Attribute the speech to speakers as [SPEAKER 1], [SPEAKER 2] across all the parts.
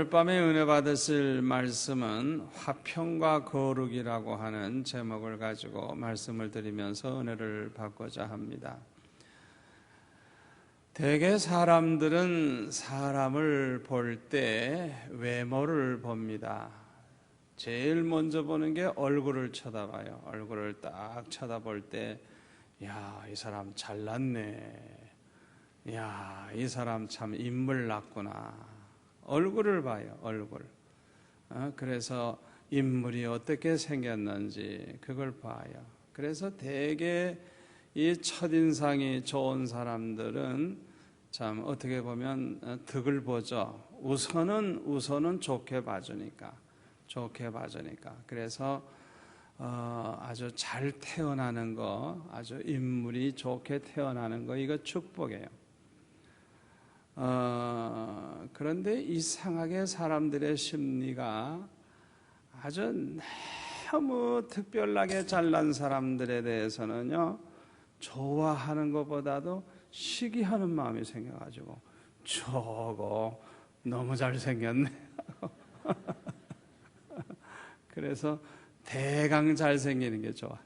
[SPEAKER 1] 오늘 밤에 은혜 받으실 말씀은 화평과 거룩이라고 하는 제목을 가지고 말씀을 드리면서 은혜를 받고자 합니다. 대개 사람들은 사람을 볼 때 외모를 봅니다. 제일 먼저 보는 게 얼굴을 쳐다봐요. 얼굴을 딱 쳐다볼 때, 야, 이 사람 잘났네. 야, 이 사람 참 인물 났구나. 얼굴을 봐요, 얼굴. 그래서 인물이 어떻게 생겼는지 그걸 봐요. 그래서 대개 이 첫인상이 좋은 사람들은 참 어떻게 보면 덕을 보죠. 우선은 좋게 봐주니까. 그래서 아주 잘 태어나는 거, 아주 인물이 좋게 태어나는 거, 이거 축복이에요. 그런데 이상하게 사람들의 심리가 아주 너무 특별하게 잘난 사람들에 대해서는요, 좋아하는 것보다도 시기하는 마음이 생겨가지고, 저거 너무 잘생겼네. 그래서 대강 잘생기는 게 좋아.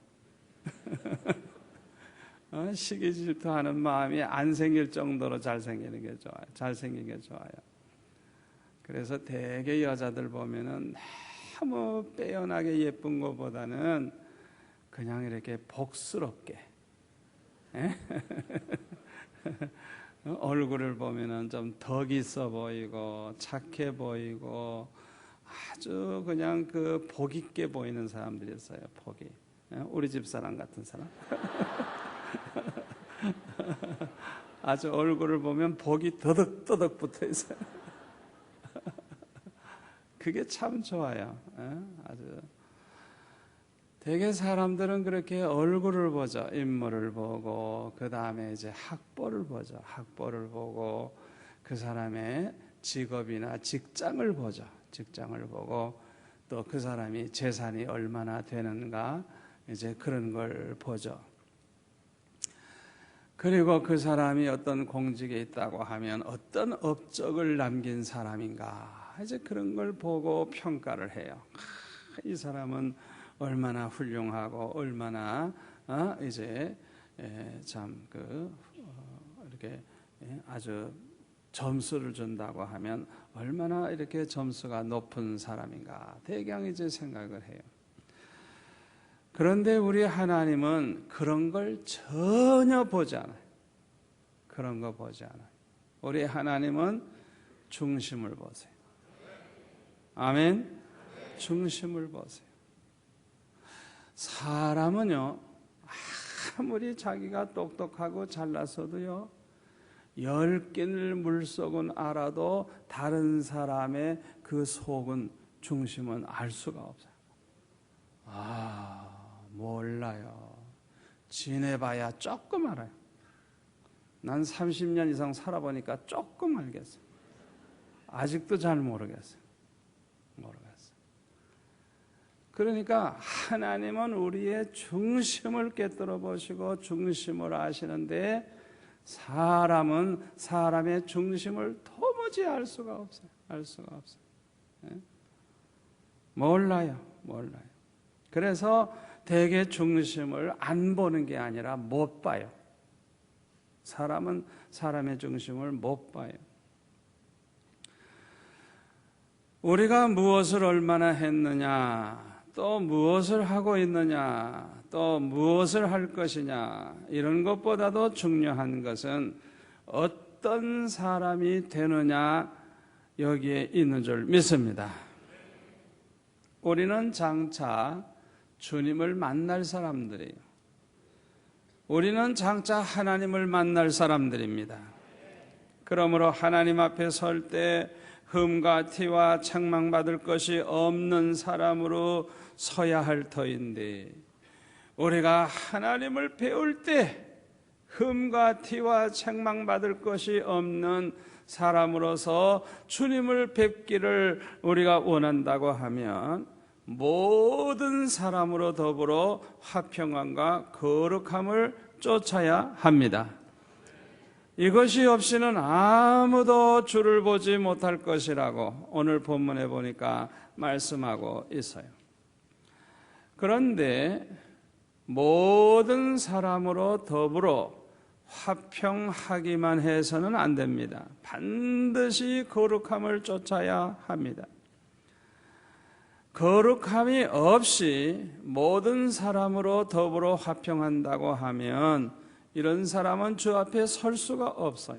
[SPEAKER 1] 시기 질투하는 마음이 안 생길 정도로 잘생기는 게 좋아요. 잘생긴 게 좋아요. 그래서 대개 여자들 보면은 너무 빼어나게 예쁜 것보다는 그냥 이렇게 복스럽게 얼굴을 보면은 좀 덕 있어 보이고 착해 보이고 아주 그냥 그 복 있게 보이는 사람들이 있어요. 복이. 우리 집 사람 같은 사람. 아주 얼굴을 보면 복이 더덕더덕 붙어 있어요. 그게 참 좋아요. 아주 대개 사람들은 그렇게 얼굴을 보죠. 인물을 보고 그 다음에 이제 학벌을 보죠. 학벌을 보고 그 사람의 직업이나 직장을 보죠. 직장을 보고 또 그 사람이 재산이 얼마나 되는가 이제 그런 걸 보죠. 그리고 그 사람이 어떤 공직에 있다고 하면 어떤 업적을 남긴 사람인가 이제 그런 걸 보고 평가를 해요. 이 사람은 얼마나 훌륭하고 얼마나 이제 참 이렇게 아주 점수를 준다고 하면 얼마나 이렇게 점수가 높은 사람인가 대강 이제 생각을 해요. 그런데 우리 하나님은 그런 걸 전혀 보지 않아요. 그런 거 보지 않아요. 우리 하나님은 중심을 보세요. 아멘. 중심을 보세요. 사람은요, 아무리 자기가 똑똑하고 잘났어도요, 10개를 물속은 알아도 다른 사람의 그 속은, 중심은 알 수가 없어요. 몰라요. 지내봐야 조금 알아요. 난 30년 이상 살아보니까 조금 알겠어요. 아직도 잘 모르겠어요. 그러니까 하나님은 우리의 중심을 꿰뚫어 보시고 중심을 아시는데 사람은 사람의 중심을 도무지 알 수가 없어요. 몰라요. 그래서 대개 중심을 안 보는 게 아니라 못 봐요. 사람은 사람의 중심을 못 봐요. 우리가 무엇을 얼마나 했느냐, 또 무엇을 하고 있느냐, 또 무엇을 할 것이냐, 이런 것보다도 중요한 것은 어떤 사람이 되느냐, 여기에 있는 줄 믿습니다. 우리는 장차 주님을 만날 사람들이에요. 우리는 장차 하나님을 만날 사람들입니다. 그러므로 하나님 앞에 설 때 흠과 티와 책망받을 것이 없는 사람으로 서야 할 터인데 우리가 하나님을 배울 때 흠과 티와 책망받을 것이 없는 사람으로서 주님을 뵙기를 우리가 원한다고 하면 모든 사람으로 더불어 화평함과 거룩함을 쫓아야 합니다. 이것이 없이는 아무도 주를 보지 못할 것이라고 오늘 본문에 보니까 말씀하고 있어요. 그런데 모든 사람으로 더불어 화평하기만 해서는 안 됩니다. 반드시 거룩함을 쫓아야 합니다. 거룩함이 없이 모든 사람으로 더불어 화평한다고 하면 이런 사람은 주 앞에 설 수가 없어요.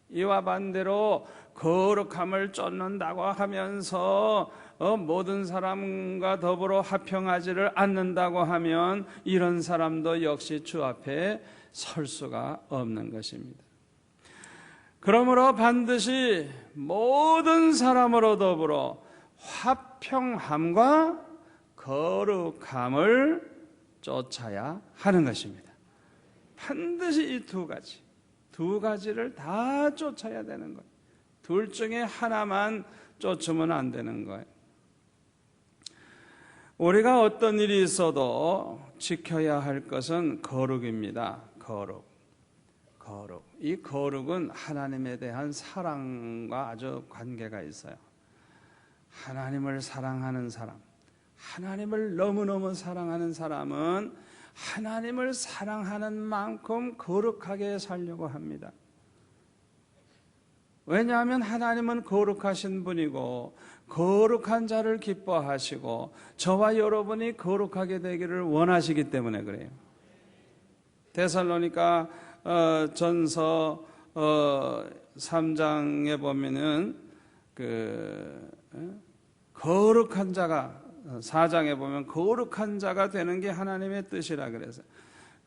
[SPEAKER 1] 이와 반대로 거룩함을 쫓는다고 하면서 모든 사람과 더불어 화평하지를 않는다고 하면 이런 사람도 역시 주 앞에 설 수가 없는 것입니다. 그러므로 반드시 모든 사람으로 더불어 화평함과 거룩함을 쫓아야 하는 것입니다. 반드시 이 두 가지를 다 쫓아야 되는 거예요. 둘 중에 하나만 쫓으면 안 되는 거예요. 우리가 어떤 일이 있어도 지켜야 할 것은 거룩입니다. 거룩. 이 거룩은 하나님에 대한 사랑과 아주 관계가 있어요. 하나님을 사랑하는 사람, 하나님을 너무너무 사랑하는 사람은 하나님을 사랑하는 만큼 거룩하게 살려고 합니다. 왜냐하면 하나님은 거룩하신 분이고 거룩한 자를 기뻐하시고 저와 여러분이 거룩하게 되기를 원하시기 때문에 그래요. 데살로니가 전서 3장에 보면은 거룩한 자가 4장에 보면 거룩한 자가 되는 게 하나님의 뜻이라 그래서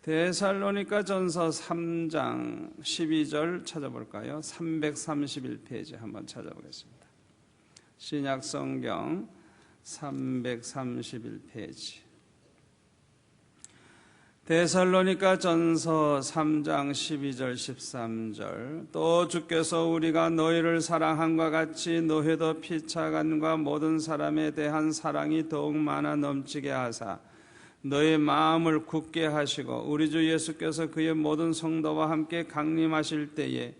[SPEAKER 1] 데살로니가 전서 3장 12절 찾아볼까요? 331페이지 한번 찾아보겠습니다. 신약성경 331페이지 데살로니가 전서 3장 12절 13절 또 주께서 우리가 너희를 사랑함과 같이 너희도 피차간과 모든 사람에 대한 사랑이 더욱 많아 넘치게 하사 너희 마음을 굳게 하시고 우리 주 예수께서 그의 모든 성도와 함께 강림하실 때에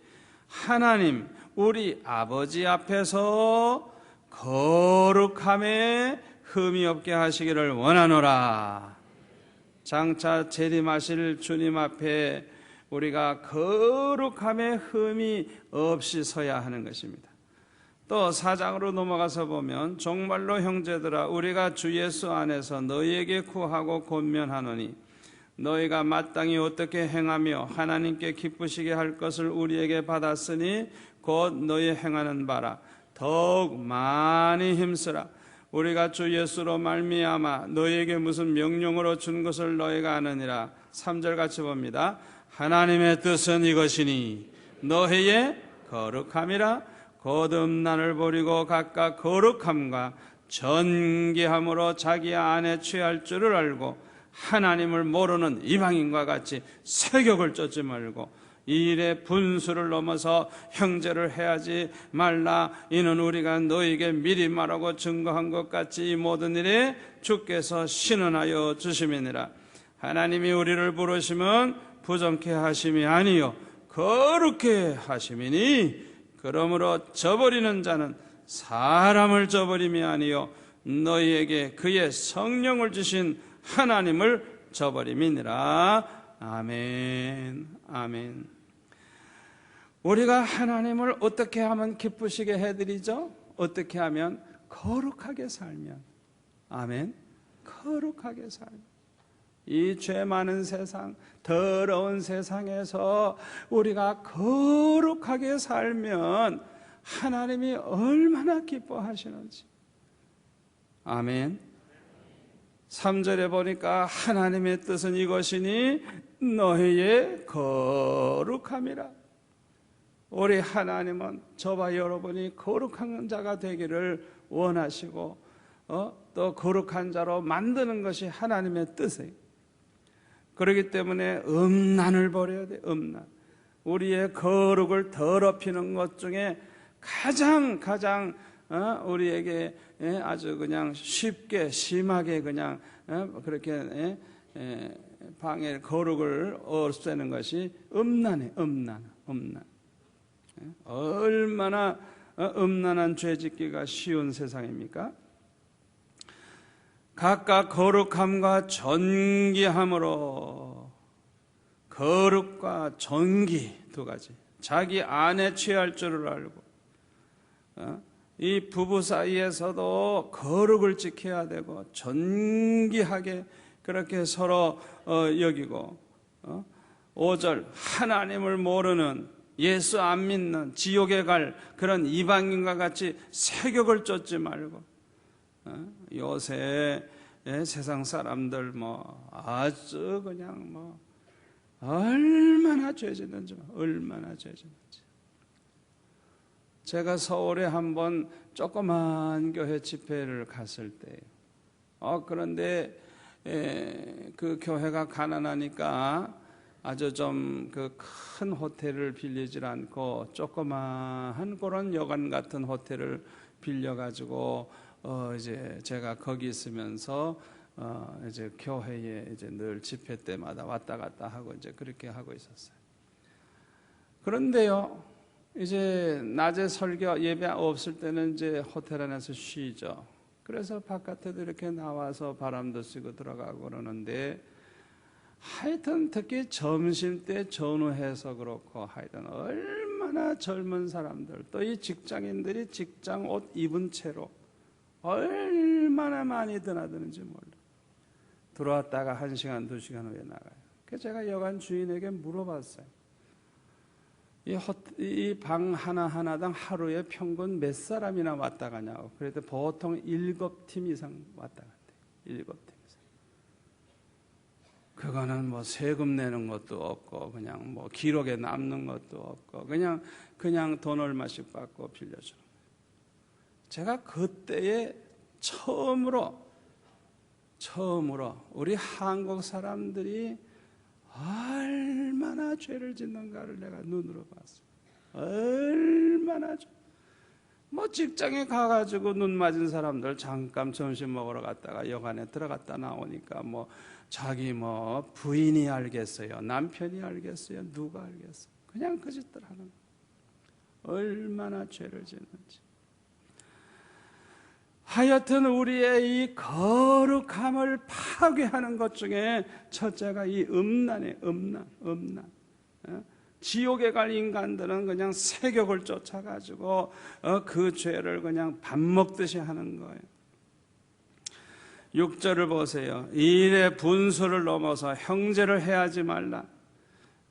[SPEAKER 1] 하나님 우리 아버지 앞에서 거룩함에 흠이 없게 하시기를 원하노라. 장차 재림하실 주님 앞에 우리가 거룩함에 흠이 없이 서야 하는 것입니다. 또 4장으로 넘어가서 보면 정말로 형제들아 우리가 주 예수 안에서 너희에게 구하고 권면하노니 너희가 마땅히 어떻게 행하며 하나님께 기쁘시게 할 것을 우리에게 받았으니 곧 너희 행하는 바라 더욱 많이 힘쓰라. 우리가 주 예수로 말미암아 너희에게 무슨 명령으로 준 것을 너희가 아느니라. 3절 같이 봅니다. 하나님의 뜻은 이것이니 너희의 거룩함이라. 거듭난을 버리고 각각 거룩함과 전기함으로 자기 안에 취할 줄을 알고 하나님을 모르는 이방인과 같이 세격을 쫓지 말고 이 일에 분수를 넘어서 형제를 해하지 말라. 이는 우리가 너에게 미리 말하고 증거한 것 같이 이 모든 일에 주께서 신원하여 주심이니라. 하나님이 우리를 부르시면 부정케 하심이 아니요 거룩케 하심이니 그러므로 저버리는 자는 사람을 저버림이 아니요 너희에게 그의 성령을 주신 하나님을 저버림이니라. 아멘. 아멘. 우리가 하나님을 어떻게 하면 기쁘시게 해드리죠? 어떻게 하면? 거룩하게 살면. 아멘. 거룩하게 살면. 이 죄 많은 세상, 더러운 세상에서 우리가 거룩하게 살면 하나님이 얼마나 기뻐하시는지. 아멘. 3절에 보니까 하나님의 뜻은 이것이니 너희의 거룩함이라. 우리 하나님은 저와 여러분이 거룩한 자가 되기를 원하시고 또 거룩한 자로 만드는 것이 하나님의 뜻이에요. 그렇기 때문에 음란을 버려야 돼. 음란. 우리의 거룩을 더럽히는 것 중에 가장 우리에게 아주 그냥 쉽게 심하게 그냥 그렇게 방해 거룩을 없애는 것이 음란이에요. 음란. 음란. 얼마나 음란한 죄짓기가 쉬운 세상입니까? 각각 거룩함과 존귀함으로, 거룩과 존귀 두 가지, 자기 안에 취할 줄을 알고, 이 부부 사이에서도 거룩을 지켜야 되고 존귀하게 그렇게 서로 여기고, 5절 하나님을 모르는, 예수 안 믿는, 지옥에 갈 그런 이방인과 같이 세격을 쫓지 말고, 요새 세상 사람들 아주 그냥 얼마나 죄짓는지, 얼마나 죄짓는지. 제가 서울에 한번 조그만 교회 집회를 갔을 때예요. 그런데 그 교회가 가난하니까 아주 좀 그 큰 호텔을 빌리질 않고 조그마한 그런 여관 같은 호텔을 빌려가지고 이제 제가 거기 있으면서 이제 교회에 이제 늘 집회 때마다 왔다 갔다 하고 이제 그렇게 하고 있었어요. 그런데요, 이제 낮에 설교 예배 없을 때는 이제 호텔 안에서 쉬죠. 그래서 바깥에도 이렇게 나와서 바람도 쐬고 들어가고 그러는데, 하여튼 특히 점심때 전후해서 그렇고, 하여튼 얼마나 젊은 사람들, 또 이 직장인들이 직장 옷 입은 채로 얼마나 많이 드나드는지 몰라. 들어왔다가 1시간, 2시간 후에 나가요. 그래서 제가 여관 주인에게 물어봤어요. 이 방 하나하나당 하루에 평균 몇 사람이나 왔다 가냐고. 그래도 보통 7팀 이상 왔다 갔대요. 7팀 이상. 그거는 세금 내는 것도 없고, 그냥 기록에 남는 것도 없고, 그냥 돈 얼마씩 받고 빌려주는 거예요. 제가 그때에 처음으로 우리 한국 사람들이 얼마나 죄를 짓는가를 내가 눈으로 봤어요. 얼마나 직장에 가가지고 눈 맞은 사람들 잠깐 점심 먹으러 갔다가 여관에 들어갔다 나오니까 자기 부인이 알겠어요, 남편이 알겠어요, 누가 알겠어요. 그냥 그 짓들 하는 거예요. 얼마나 죄를 짓는지. 하여튼 우리의 이 거룩함을 파괴하는 것 중에 첫째가 이 음란이에요. 음란. 지옥에 갈 인간들은 그냥 세격을 쫓아가지고 그 죄를 그냥 밥 먹듯이 하는 거예요. 6절을 보세요. 이 일의 분수를 넘어서 형제를 해하지 말라.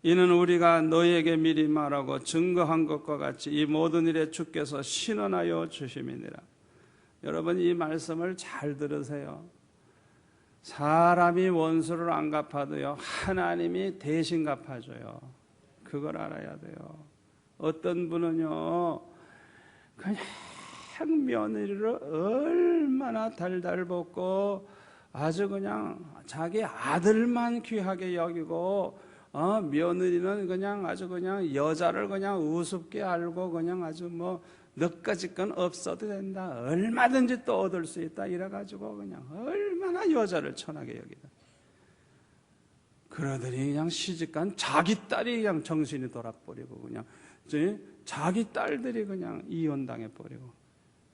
[SPEAKER 1] 이는 우리가 너희에게 미리 말하고 증거한 것과 같이 이 모든 일에 주께서 신원하여 주심이니라. 여러분, 이 말씀을 잘 들으세요. 사람이 원수를 안 갚아도요, 하나님이 대신 갚아줘요. 그걸 알아야 돼요. 어떤 분은요, 그냥 며느리를 얼마나 달달 볶고 아주 그냥 자기 아들만 귀하게 여기고, 며느리는 그냥 아주 그냥 여자를 그냥 우습게 알고 그냥 아주 너까지 건 없어도 된다, 얼마든지 또 얻을 수 있다 이래가지고 그냥 얼마나 여자를 천하게 여기다. 그러더니 그냥 시집간 자기 딸이 그냥 정신이 돌아버리고 그냥 자기 딸들이 그냥 이혼당해버리고,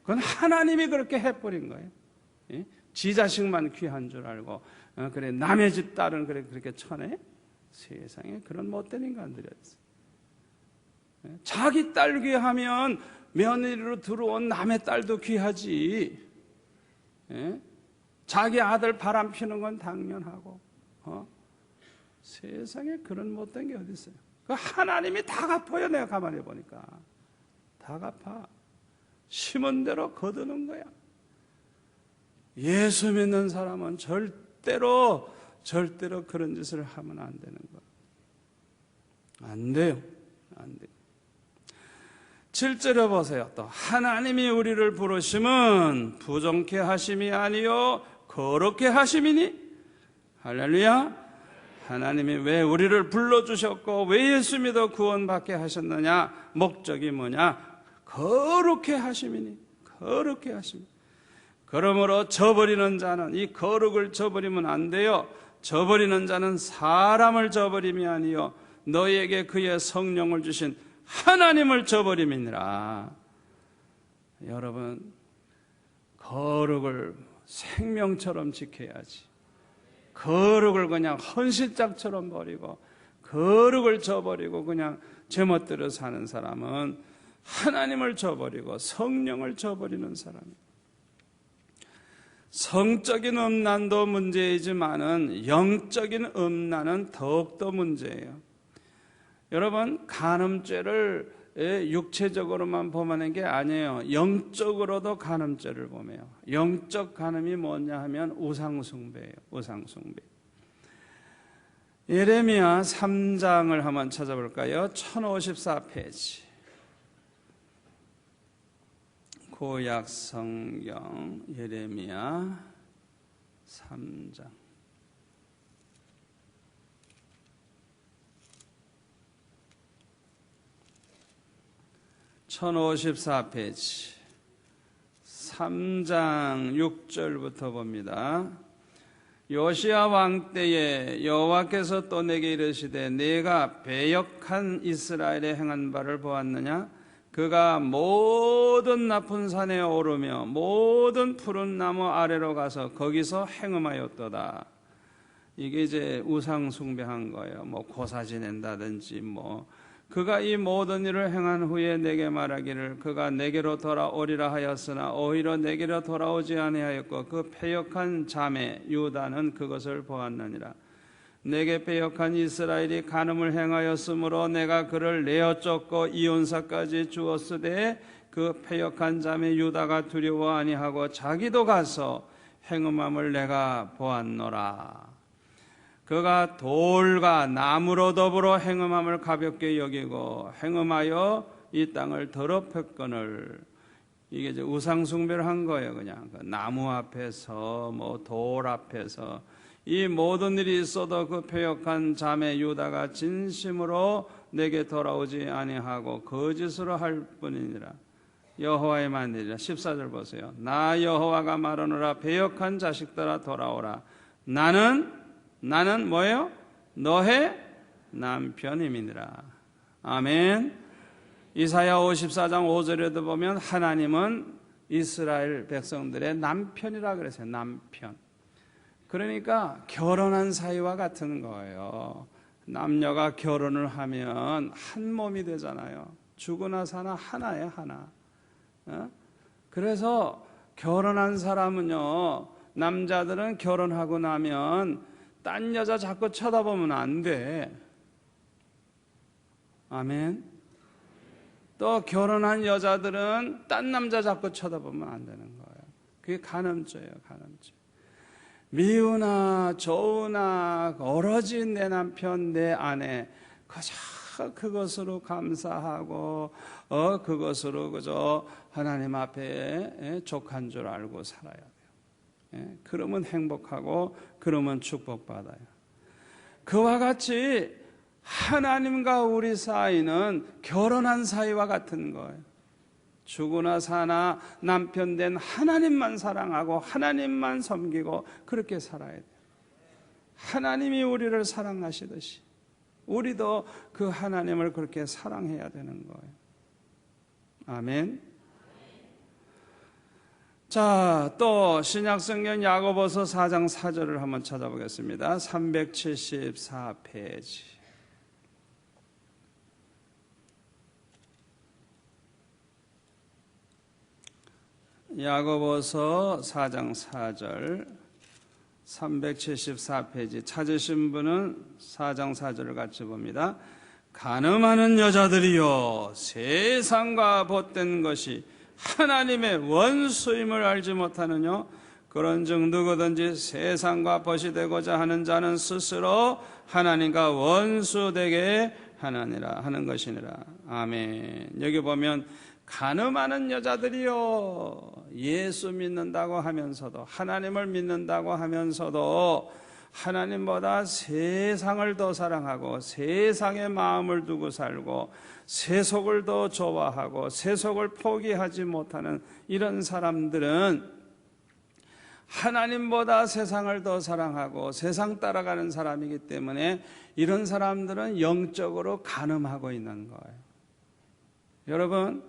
[SPEAKER 1] 그건 하나님이 그렇게 해버린 거예요. 지 자식만 귀한 줄 알고, 그래 남의 집 딸은 그렇게 천해? 세상에 그런 못된 인간들이 있어요. 자기 딸 귀하면 며느리로 들어온 남의 딸도 귀하지. 자기 아들 바람 피는 건 당연하고. 세상에 그런 못된 게 어디 있어요? 그 하나님이 다 갚아요. 내가 가만히 보니까 다 갚아. 심은 대로 거두는 거야. 예수 믿는 사람은 절대로 그런 짓을 하면 안 되는 거야. 안 돼요. 안 돼요. 7절에 보세요. 또 하나님이 우리를 부르심은 부정케 하심이 아니요 거룩케 하심이니. 할렐루야. 하나님이 왜 우리를 불러주셨고 왜 예수 믿어 구원받게 하셨느냐? 목적이 뭐냐? 거룩케 하심이니. 거룩케 하심이니. 그러므로 저버리는 자는, 이 거룩을 저버리면 안 돼요. 저버리는 자는 사람을 저버림이 아니요 너희에게 그의 성령을 주신 하나님을 저버림이니라. 여러분, 거룩을 생명처럼 지켜야지. 거룩을 그냥 헌신짝처럼 버리고 거룩을 저버리고 그냥 제멋대로 사는 사람은 하나님을 저버리고 성령을 저버리는 사람이에요. 성적인 음란도 문제이지만은 영적인 음란은 더욱더 문제예요. 여러분, 간음죄를 육체적으로만 범하는 게 아니에요. 영적으로도 간음죄를 범해요. 영적 간음이 뭐냐 하면 우상숭배예요. 우상숭배. 예레미야 3장을 한번 찾아볼까요? 1054페이지. 구약 성경 예레미야 3장. (1054페이지) 3장 6절부터 봅니다. 요시야 왕 때에 여호와께서 또 내게 이르시되 내가 배역한 이스라엘에 행한 바를 보았느냐? 그가 모든 나쁜 산에 오르며 모든 푸른 나무 아래로 가서 거기서 행음하였도다. 이게 이제 우상 숭배한 거예요. 뭐 고사 지낸다든지 그가 이 모든 일을 행한 후에 내게 말하기를 그가 내게로 돌아오리라 하였으나 오히려 내게로 돌아오지 아니하였고 그 패역한 자매 유다는 그것을 보았느니라. 내게 패역한 이스라엘이 간음을 행하였으므로 내가 그를 내어 쫓고 이혼사까지 주었으되 그 패역한 자매 유다가 두려워 아니하고 자기도 가서 행음함을 내가 보았노라. 그가 돌과 나무로 더불어 행음함을 가볍게 여기고 행음하여 이 땅을 더럽혔거늘. 이게 이제 우상숭배를 한 거예요. 그냥 그 나무 앞에서 돌 앞에서 이 모든 일이 있어도 그 패역한 자매 유다가 진심으로 내게 돌아오지 아니하고 거짓으로 할 뿐이니라. 여호와의 만일이라. 14절 보세요. 나 여호와가 말하노라. 패역한 자식들아 돌아오라. 나는 뭐예요? 너의 남편임이니라. 아멘. 이사야 54장 5절에도 보면 하나님은 이스라엘 백성들의 남편이라 그랬어요. 남편. 그러니까 결혼한 사이와 같은 거예요. 남녀가 결혼을 하면 한 몸이 되잖아요. 죽으나 사나 하나예요, 하나. 그래서 결혼한 사람은요, 남자들은 결혼하고 나면 딴 여자 자꾸 쳐다보면 안 돼. 아멘. 또 결혼한 여자들은 딴 남자 자꾸 쳐다보면 안 되는 거예요. 그게 간음죄예요, 간음죄. 미우나 좋으나 오로지 내 남편, 내 아내 그저 그것으로 감사하고 그것으로 그저 하나님 앞에 족한 줄 알고 살아야 돼요. 그러면 행복하고 그러면 축복받아요. 그와 같이 하나님과 우리 사이는 결혼한 사이와 같은 거예요. 죽으나 사나 남편 된 하나님만 사랑하고 하나님만 섬기고 그렇게 살아야 돼요. 하나님이 우리를 사랑하시듯이 우리도 그 하나님을 그렇게 사랑해야 되는 거예요. 아멘. 자, 또 신약성경 야고보서 4장 4절을 한번 찾아보겠습니다. 374페이지. 야고보서 4장 4절 374페이지 찾으신 분은 4장 4절을 같이 봅니다. 간음하는 여자들이여 세상과 벗된 것이 하나님의 원수임을 알지 못하느냐? 그런즉 누구든지 세상과 벗이 되고자 하는 자는 스스로 하나님과 원수되게 하느니라 하는 것이니라. 아멘. 여기 보면 간음하는 여자들이요, 예수 믿는다고 하면서도 하나님을 믿는다고 하면서도 하나님보다 세상을 더 사랑하고 세상의 마음을 두고 살고 세속을 더 좋아하고 세속을 포기하지 못하는 이런 사람들은 하나님보다 세상을 더 사랑하고 세상 따라가는 사람이기 때문에 이런 사람들은 영적으로 간음하고 있는 거예요. 여러분,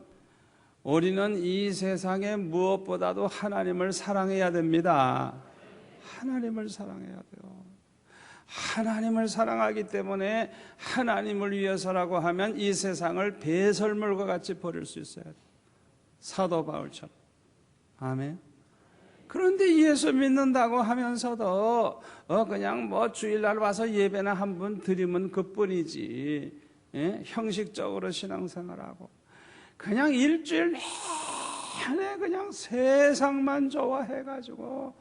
[SPEAKER 1] 우리는 이 세상에 무엇보다도 하나님을 사랑해야 됩니다. 하나님을 사랑해야 돼요. 하나님을 사랑하기 때문에 하나님을 위해서라고 하면 이 세상을 배설물과 같이 버릴 수 있어야 돼요. 사도 바울처럼. 아멘. 그런데 예수 믿는다고 하면서도 그냥 뭐 주일날 와서 예배나 한 번 드리면 그뿐이지, 예? 형식적으로 신앙생활하고 그냥 일주일 내내 그냥 세상만 좋아해가지고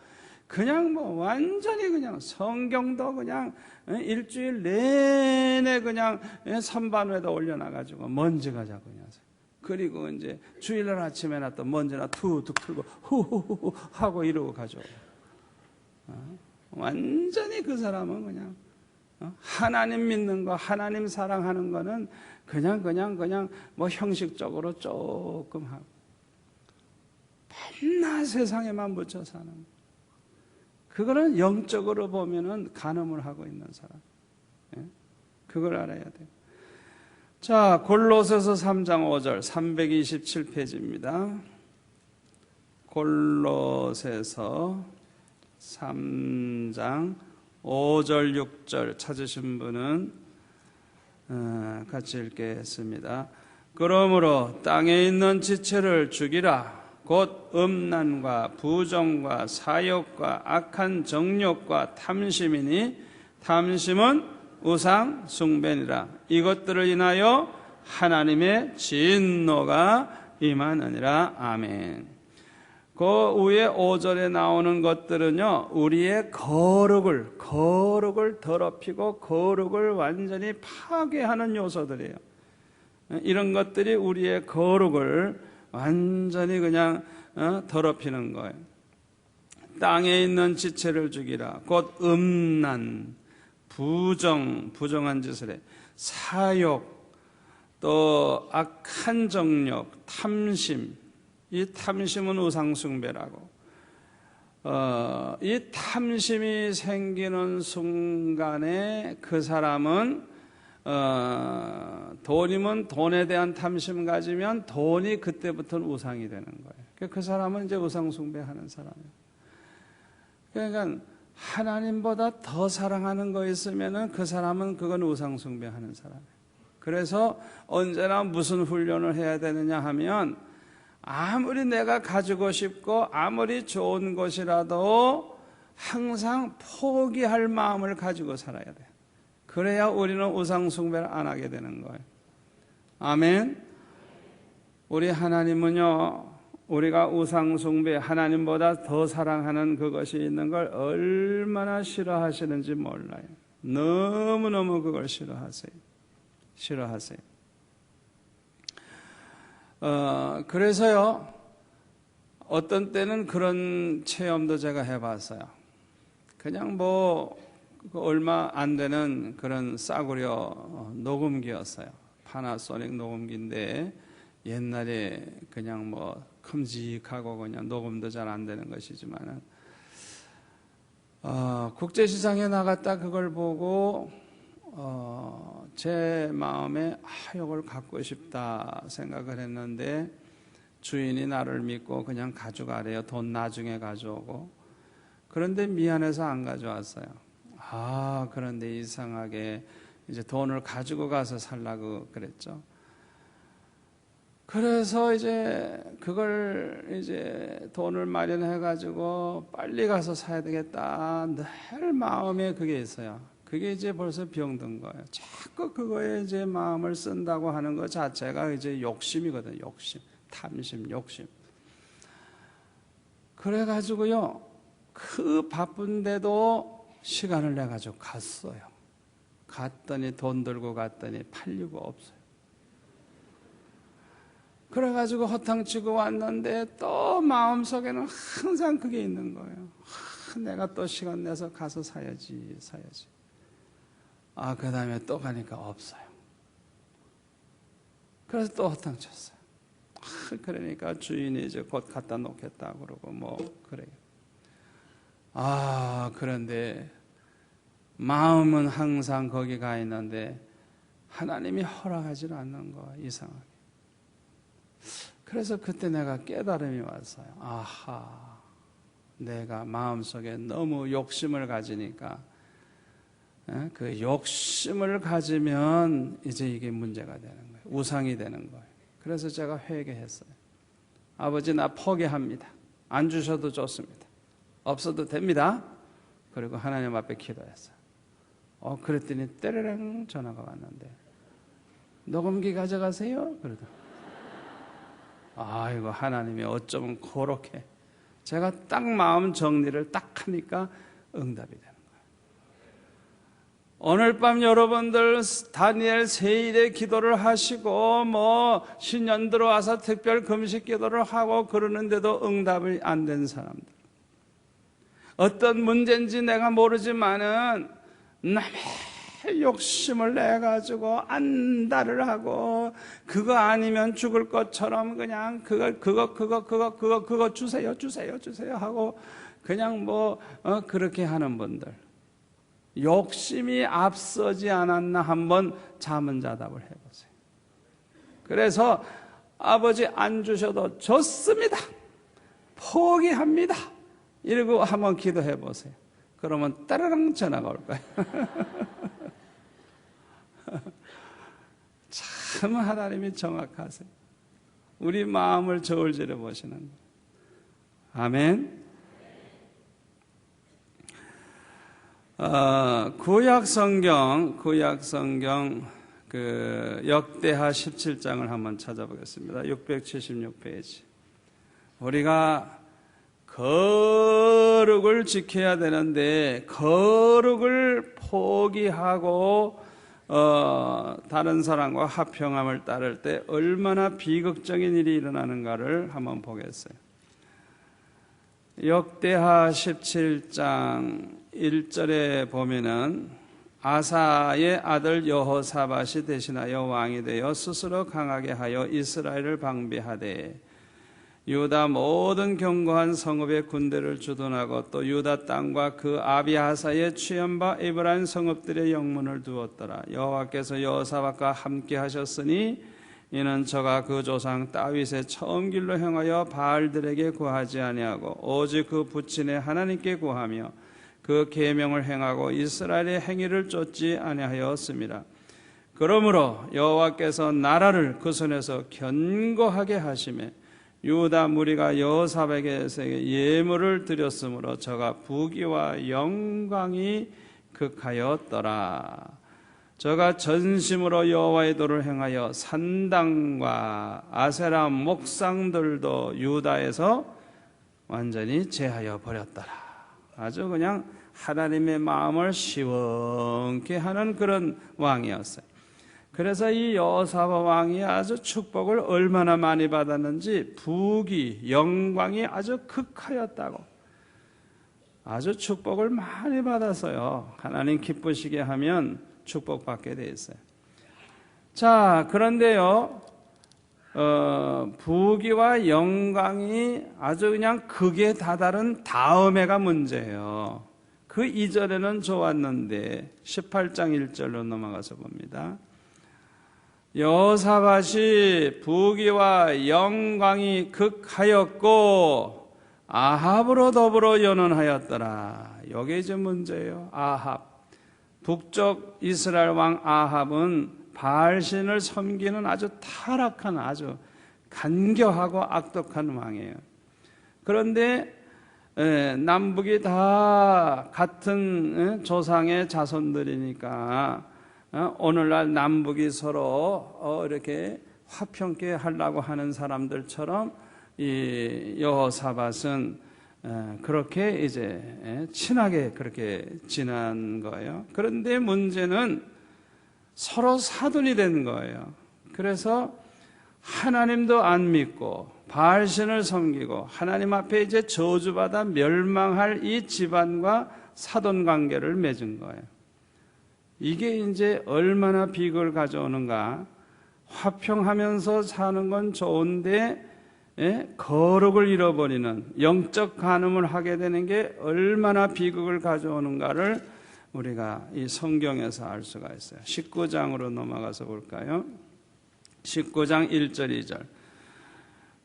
[SPEAKER 1] 그냥 뭐 완전히 그냥 성경도 그냥 일주일 내내 그냥 선반에다 올려놔가지고 먼지가 자꾸 그냥. 그리고 이제 주일날 아침에나 또 먼지나 툭툭 틀고 후후후 하고 이러고 가죠. 완전히 그 사람은 그냥 하나님 믿는 거, 하나님 사랑하는 거는 그냥 뭐 형식적으로 조금 하고 맨날 세상에만 묻혀 사는 거. 그거는 영적으로 보면은 간음을 하고 있는 사람. 그걸 알아야 돼요. 자, 골로새서 3장 5절 327페이지입니다. 골로새서 3장 5절 6절 찾으신 분은 같이 읽겠습니다. 그러므로 땅에 있는 지체를 죽이라. 곧 음란과 부정과 사욕과 악한 정욕과 탐심이니 탐심은 우상 숭배니라. 이것들을 인하여 하나님의 진노가 임하느니라. 아멘. 그 위에 5절에 나오는 것들은요, 우리의 거룩을 더럽히고 거룩을 완전히 파괴하는 요소들이에요. 이런 것들이 우리의 거룩을 완전히 그냥 더럽히는 거예요. 땅에 있는 지체를 죽이라. 곧 음란, 부정한 짓을 해. 사욕, 또 악한 정욕, 탐심. 이 탐심은 우상숭배라고. 이 탐심이 생기는 순간에 그 사람은 돈이면 돈에 대한 탐심 가지면 돈이 그때부터는 우상이 되는 거예요. 그 사람은 이제 우상숭배하는 사람이에요. 그러니까 하나님보다 더 사랑하는 거 있으면은 그 사람은 그건 우상숭배하는 사람이에요. 그래서 언제나 무슨 훈련을 해야 되느냐 하면 아무리 내가 가지고 싶고 아무리 좋은 것이라도 항상 포기할 마음을 가지고 살아야 돼요. 그래야 우리는 우상숭배를 안 하게 되는 거예요. 아멘. 우리 하나님은요, 우리가 우상숭배, 하나님보다 더 사랑하는 그것이 있는 걸 얼마나 싫어하시는지 몰라요. 너무너무 그걸 싫어하세요. 그래서요, 어떤 때는 그런 체험도 제가 해봤어요. 그냥 뭐 얼마 안 되는 그런 싸구려 녹음기였어요. 파나소닉 녹음기인데 옛날에 그냥 뭐 큼직하고 그냥 녹음도 잘 안 되는 것이지만은 국제시장에 나갔다 그걸 보고 제 마음에 이걸 갖고 싶다 생각을 했는데 주인이 나를 믿고 그냥 가져가래요. 돈 나중에 가져오고. 그런데 미안해서 안 가져왔어요. 그런데 이상하게 이제 돈을 가지고 가서 살라고 그랬죠. 그래서 이제 그걸 이제 돈을 마련해 가지고 빨리 가서 사야 되겠다. 늘 마음에 그게 있어요. 그게 이제 벌써 병든 거예요. 자꾸 그거에 이제 마음을 쓴다고 하는 것 자체가 이제 욕심이거든요. 욕심, 탐심, 욕심. 그래 가지고요, 그 바쁜데도 시간을 내 가지고 갔어요. 갔더니 돈 들고 갔더니 팔리고 없어요. 그래가지고 허탕치고 왔는데 또 마음속에는 항상 그게 있는 거예요. 내가 또 시간 내서 가서 사야지. 그 다음에 또 가니까 없어요. 그래서 또 허탕쳤어요. 그러니까 주인이 이제 곧 갖다 놓겠다 그러고 뭐 그래요. 그런데 마음은 항상 거기 가 있는데 하나님이 허락하지 않는 거야, 이상하게. 그래서 그때 내가 깨달음이 왔어요. 내가 마음속에 너무 욕심을 가지니까, 그 욕심을 가지면 이제 이게 문제가 되는 거예요. 우상이 되는 거예요. 그래서 제가 회개했어요. 아버지, 나 포기합니다. 안 주셔도 좋습니다. 없어도 됩니다. 그리고 하나님 앞에 기도했어요. 그랬더니 때르릉 전화가 왔는데, 녹음기 가져가세요? 그러더라고요. 이거 하나님이 어쩌면 그렇게 제가 딱 마음 정리를 딱 하니까 응답이 되는 거예요. 오늘 밤 여러분들 다니엘 세일의 기도를 하시고 신년 들어와서 특별 금식 기도를 하고 그러는데도 응답이 안 된 사람들, 어떤 문제인지 내가 모르지만은 남의 욕심을 내가지고 안달을 하고 그거 아니면 죽을 것처럼 그냥 그거 주세요 하고 그냥 그렇게 하는 분들, 욕심이 앞서지 않았나 한번 자문자답을 해보세요. 그래서 아버지 안 주셔도 좋습니다, 포기합니다, 이러고 한번 기도해 보세요. 그러면 따르릉 전화가 올 거예요. 참 하나님이 정확하세요. 우리 마음을 저울질해 보시는 거예요. 아멘. 구약성경 그 역대하 17장을 한번 찾아보겠습니다. 676페이지. 우리가 거룩을 지켜야 되는데 거룩을 포기하고 다른 사람과 화평함을 따를 때 얼마나 비극적인 일이 일어나는가를 한번 보겠어요. 역대하 17장 1절에 보면은 아사의 아들 여호사밧이 대신하여 왕이 되어 스스로 강하게 하여 이스라엘을 방비하되 유다 모든 견고한 성읍의 군대를 주둔하고 또 유다 땅과 그 아비하사의 취한 에브라임 성읍들의 영문을 두었더라. 여호와께서 여호사밧과 함께 하셨으니 이는 저가 그 조상 다윗의 처음 길로 행하여 바알들에게 구하지 아니하고 오직 그 부친의 하나님께 구하며 그 계명을 행하고 이스라엘의 행위를 쫓지 아니하였습니다. 그러므로 여호와께서 나라를 그 손에서 견고하게 하시매 유다 무리가 여호사밧에게 예물을 드렸으므로 저가 부귀와 영광이 극하였더라. 저가 전심으로 여호와의 도를 행하여 산당과 아세라 목상들도 유다에서 완전히 제하여 버렸더라. 아주 그냥 하나님의 마음을 시원케 하는 그런 왕이었어요. 그래서 이 여호사밧 왕이 아주 축복을 얼마나 많이 받았는지 부귀, 영광이 아주 극하였다고, 아주 축복을 많이 받았어요. 하나님 기쁘시게 하면 축복받게 돼 있어요. 자, 그런데요, 부귀와 영광이 아주 그냥 극에 다다른 다음에가 문제예요. 그 이전에는 좋았는데 18장 1절로 넘어가서 봅니다. 여호사밧이 부귀와 영광이 극하였고 아합으로 더불어 연원하였더라. 이게 이제 문제예요. 아합, 북쪽 이스라엘 왕 아합은 바알신을 섬기는 아주 타락한, 아주 간교하고 악독한 왕이에요. 그런데 남북이 다 같은 조상의 자손들이니까 오늘날 남북이 서로 이렇게 화평케 하려고 하는 사람들처럼 이 여호사밧은 그렇게 이제 친하게 그렇게 지난 거예요. 그런데 문제는 서로 사돈이 된 거예요. 그래서 하나님도 안 믿고 바알신을 섬기고 하나님 앞에 이제 저주받아 멸망할 이 집안과 사돈 관계를 맺은 거예요. 이게 이제 얼마나 비극을 가져오는가. 화평하면서 사는 건 좋은데 거룩을 잃어버리는 영적 간음을 하게 되는 게 얼마나 비극을 가져오는가를 우리가 이 성경에서 알 수가 있어요. 19장으로 넘어가서 볼까요? 19장 1절 2절.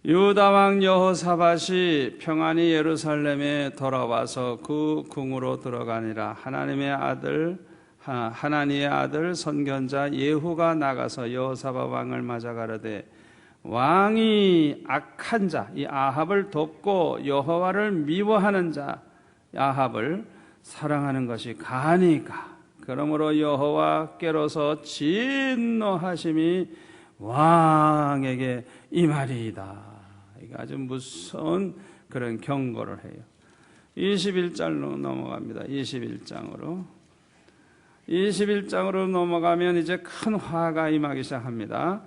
[SPEAKER 1] 유다 왕 여호사밧이 평안히 예루살렘에 돌아와서 그 궁으로 들어가니라. 하나니의 아들 선견자 예후가 나가서 여호사밧 왕을 맞아 가로되 왕이 악한 자, 이 아합을 돕고 여호와를 미워하는 자 아합을 사랑하는 것이 가니까. 그러므로 여호와께로서 진노하심이 왕에게 임하리이다. 이게 아주 무서운 그런 경고를 해요. 21장으로 넘어갑니다. 21장으로 넘어가면 이제 큰 화가 임하기 시작합니다.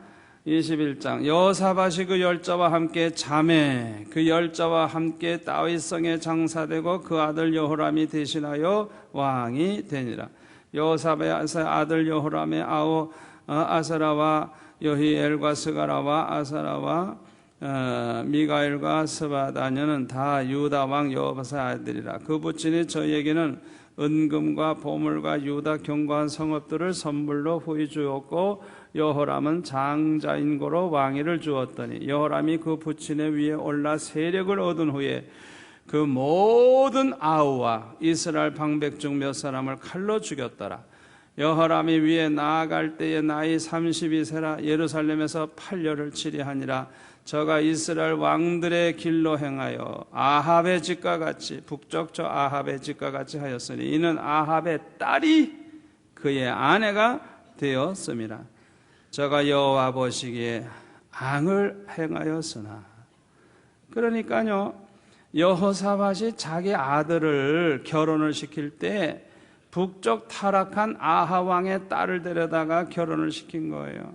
[SPEAKER 1] 21장. 여호사밧이 그 열자와 함께 자매 그 열자와 함께 다윗성에 장사되고 그 아들 여호람이 대신하여 왕이 되니라. 여호사밧의 아들 여호람의 아우 아사라와 여히엘과 스가라와 아사라와 미가엘과 스바다녀는 다 유다 왕 여호사밧의 아들이라. 그 부친이 저희에게는 은금과 보물과 유다 견고한 성읍들을 선물로 후히 주었고 여호람은 장자인 고로 왕위를 주었더니 여호람이 그 부친의 위에 올라 세력을 얻은 후에 그 모든 아우와 이스라엘 방백 중 몇 사람을 칼로 죽였더라. 여호람이 위에 나아갈 때에 나이 32세라 예루살렘에서 8년을 치리하니라. 저가 이스라엘 왕들의 길로 행하여 아합의 집과 같이 북쪽 저 아합의 집과 같이 하였으니 이는 아합의 딸이 그의 아내가 되었음이라. 저가 여호와 보시기에 앙을 행하였으나. 그러니까요, 여호사밧이 자기 아들을 결혼을 시킬 때 북쪽 타락한 아합 왕의 딸을 데려다가 결혼을 시킨 거예요.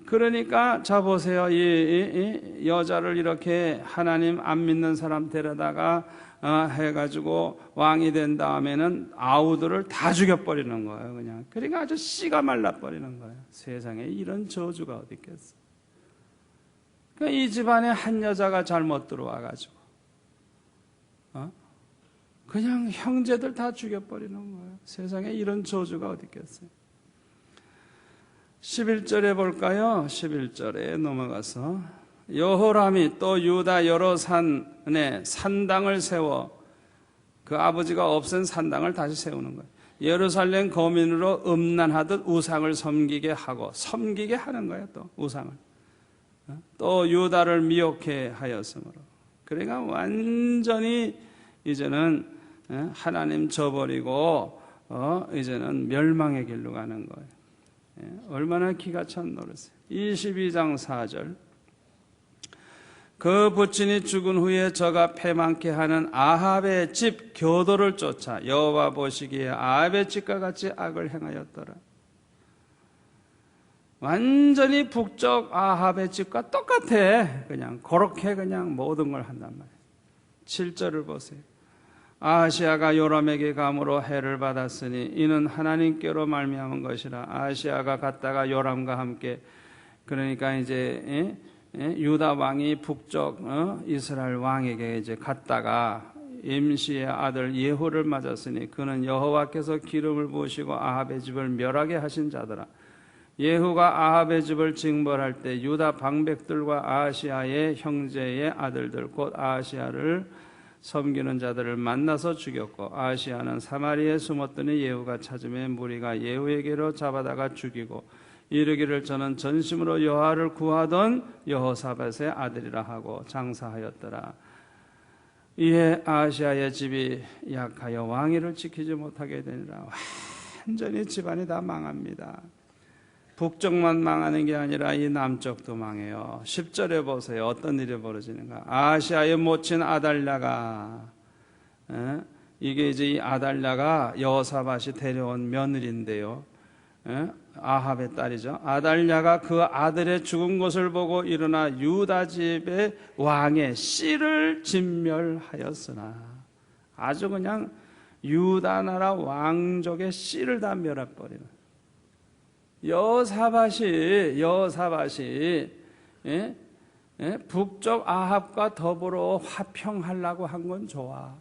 [SPEAKER 1] 그러니까 자 보세요, 이 여자를 이렇게 하나님 안 믿는 사람 데려다가 해가지고 왕이 된 다음에는 아우들을 다 죽여버리는 거예요. 그냥. 그러니까 아주 씨가 말라버리는 거예요. 세상에 이런 저주가 어디 있겠어. 그러니까 이 집안에 한 여자가 잘못 들어와가지고 그냥 형제들 다 죽여버리는 거예요. 세상에 이런 저주가 어디 있겠어요. 11절에 볼까요? 11절에 넘어가서 여호람이 또 유다 여러 산에 산당을 세워 그 아버지가 없앤 산당을 다시 세우는 거예요. 예루살렘 거민으로 음란하듯 우상을 섬기게 하는 거예요. 또 우상을. 또 유다를 미혹해 하였으므로. 그러니까 완전히 이제는 하나님 저버리고 이제는 멸망의 길로 가는 거예요. 얼마나 기가 찬 노릇이에요. 22장 4절. 그 부친이 죽은 후에 저가 패망케 하는 아합의 집 교도를 쫓아 여호와 보시기에 아합의 집과 같이 악을 행하였더라. 완전히 북쪽 아합의 집과 똑같아. 그냥 그렇게 그냥 모든 걸 한단 말이에요. 7절을 보세요. 아하시아가 요람에게 감으로 해를 받았으니 이는 하나님께로 말미암은 것이라. 아하시아가 갔다가 요람과 함께, 그러니까 이제 유다 왕이 북쪽 이스라엘 왕에게 이제 갔다가 임시의 아들 예후를 맞았으니 그는 여호와께서 기름을 부으시고 아합의 집을 멸하게 하신 자더라. 예후가 아합의 집을 징벌할 때 유다 방백들과 아하시아의 형제의 아들들 곧 아하시아를 섬기는 자들을 만나서 죽였고 아하시아는 사마리아에 숨었더니 예후가 찾음에 무리가 예후에게로 잡아다가 죽이고 이르기를 저는 전심으로 여호와를 구하던 여호사밧의 아들이라 하고 장사하였더라. 이에 아하시아의 집이 약하여 왕위를 지키지 못하게 되니라. 완전히 집안이 다 망합니다. 북쪽만 망하는 게 아니라 이 남쪽도 망해요. 10절에 보세요. 어떤 일이 벌어지는가. 아하시아의 모친 아달랴가, 이게 이제 이 아달랴가 여호사밧이 데려온 며느리인데요. 아합의 딸이죠. 아달랴가 그 아들의 죽은 것을 보고 일어나 유다 집의 왕의 씨를 진멸하였으나, 아주 그냥 유다 나라 왕족의 씨를 다 멸해버리는. 여호사밧이 북쪽 아합과 더불어 화평하려고 한 건 좋아.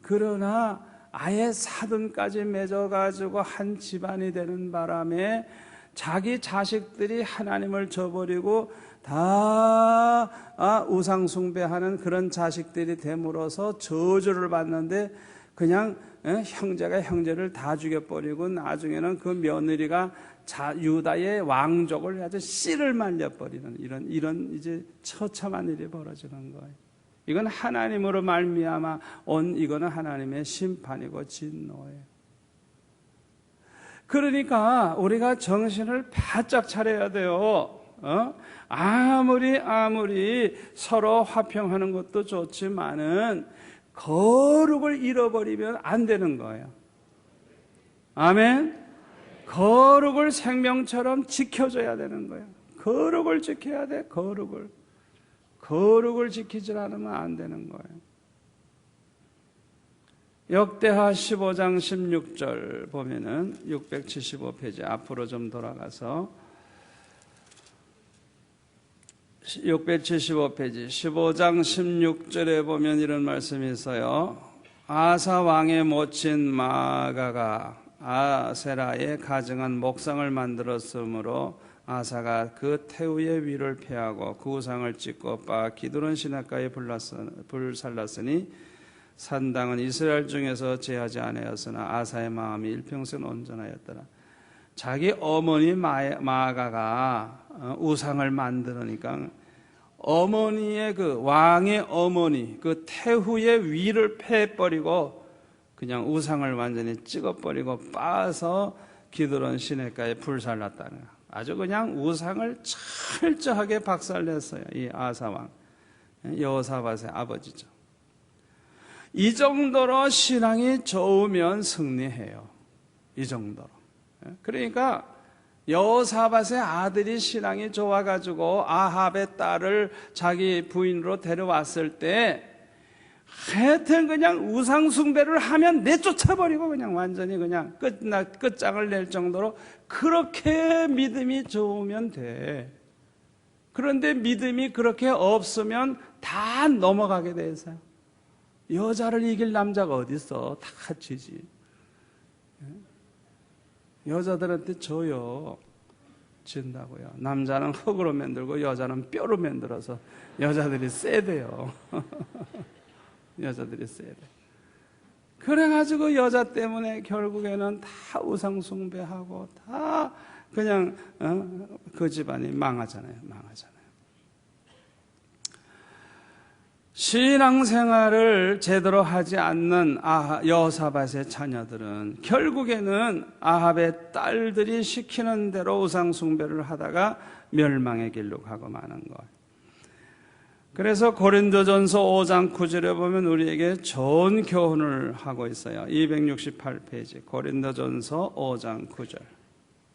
[SPEAKER 1] 그러나 아예 사돈까지 맺어가지고 한 집안이 되는 바람에 자기 자식들이 하나님을 저버리고 다 우상 숭배하는 그런 자식들이 됨으로써 저주를 받는데 그냥 형제가 형제를 다 죽여버리고 나중에는 그 며느리가 유다의 왕족을 아주 씨를 말려버리는 이런 이제 처참한 일이 벌어지는 거예요. 이건 하나님으로 말미암아 이거는 하나님의 심판이고 진노예요. 그러니까 우리가 정신을 바짝 차려야 돼요. 아무리 서로 화평하는 것도 좋지만은 거룩을 잃어버리면 안 되는 거예요. 아멘. 거룩을 생명처럼 지켜줘야 되는 거예요. 거룩을 지켜야 돼. 거룩을 지키지 않으면 안 되는 거예요. 역대하 15장 16절 보면은 675페이지 앞으로 좀 돌아가서 675페이지 15장 16절에 보면 이런 말씀이 있어요. 아사 왕의 모친 마아가가 아세라에 가증한 목상을 만들었으므로 아사가 그 태우의 위를 패하고 그 우상을 찢고 빻아 기드론 시냇가에 불살랐으니 산당은 이스라엘 중에서 제하지 아니하였으나 아사의 마음이 일평생 온전하였더라. 자기 어머니 마아가가 우상을 만들으니까 어머니의 그 왕의 어머니 그 태후의 위를 패버리고 그냥 우상을 완전히 찍어버리고 빻아서 기드론 시냇가에 불살랐다는 거예요. 아주 그냥 우상을 철저하게 박살냈어요. 이 아사왕 여호사밧의 아버지죠. 이 정도로 신앙이 좋으면 승리해요. 이 정도로. 그러니까 여호사밧의 아들이 신앙이 좋아가지고 아합의 딸을 자기 부인으로 데려왔을 때 하여튼 그냥 우상 숭배를 하면 내쫓아버리고 그냥 완전히 그냥 끝장을 낼 정도로 그렇게 믿음이 좋으면 돼. 그런데 믿음이 그렇게 없으면 다 넘어가게 돼 있어요. 여자를 이길 남자가 어디 있어? 다 지지. 여자들한테 져요. 진다고요. 남자는 흙으로 만들고 여자는 뼈로 만들어서 여자들이 세대요. 여자들이 세대. 그래가지고 여자 때문에 결국에는 다 우상 숭배하고 다 그냥 그 집안이 망하잖아요. 신앙생활을 제대로 하지 않는 여호사밧의 자녀들은 결국에는 아합의 딸들이 시키는 대로 우상 숭배를 하다가 멸망의 길로 가고 마는 거예요. 그래서 고린도전서 5장 9절에 보면 우리에게 좋은 교훈을 하고 있어요. 268페이지 고린도전서 5장 9절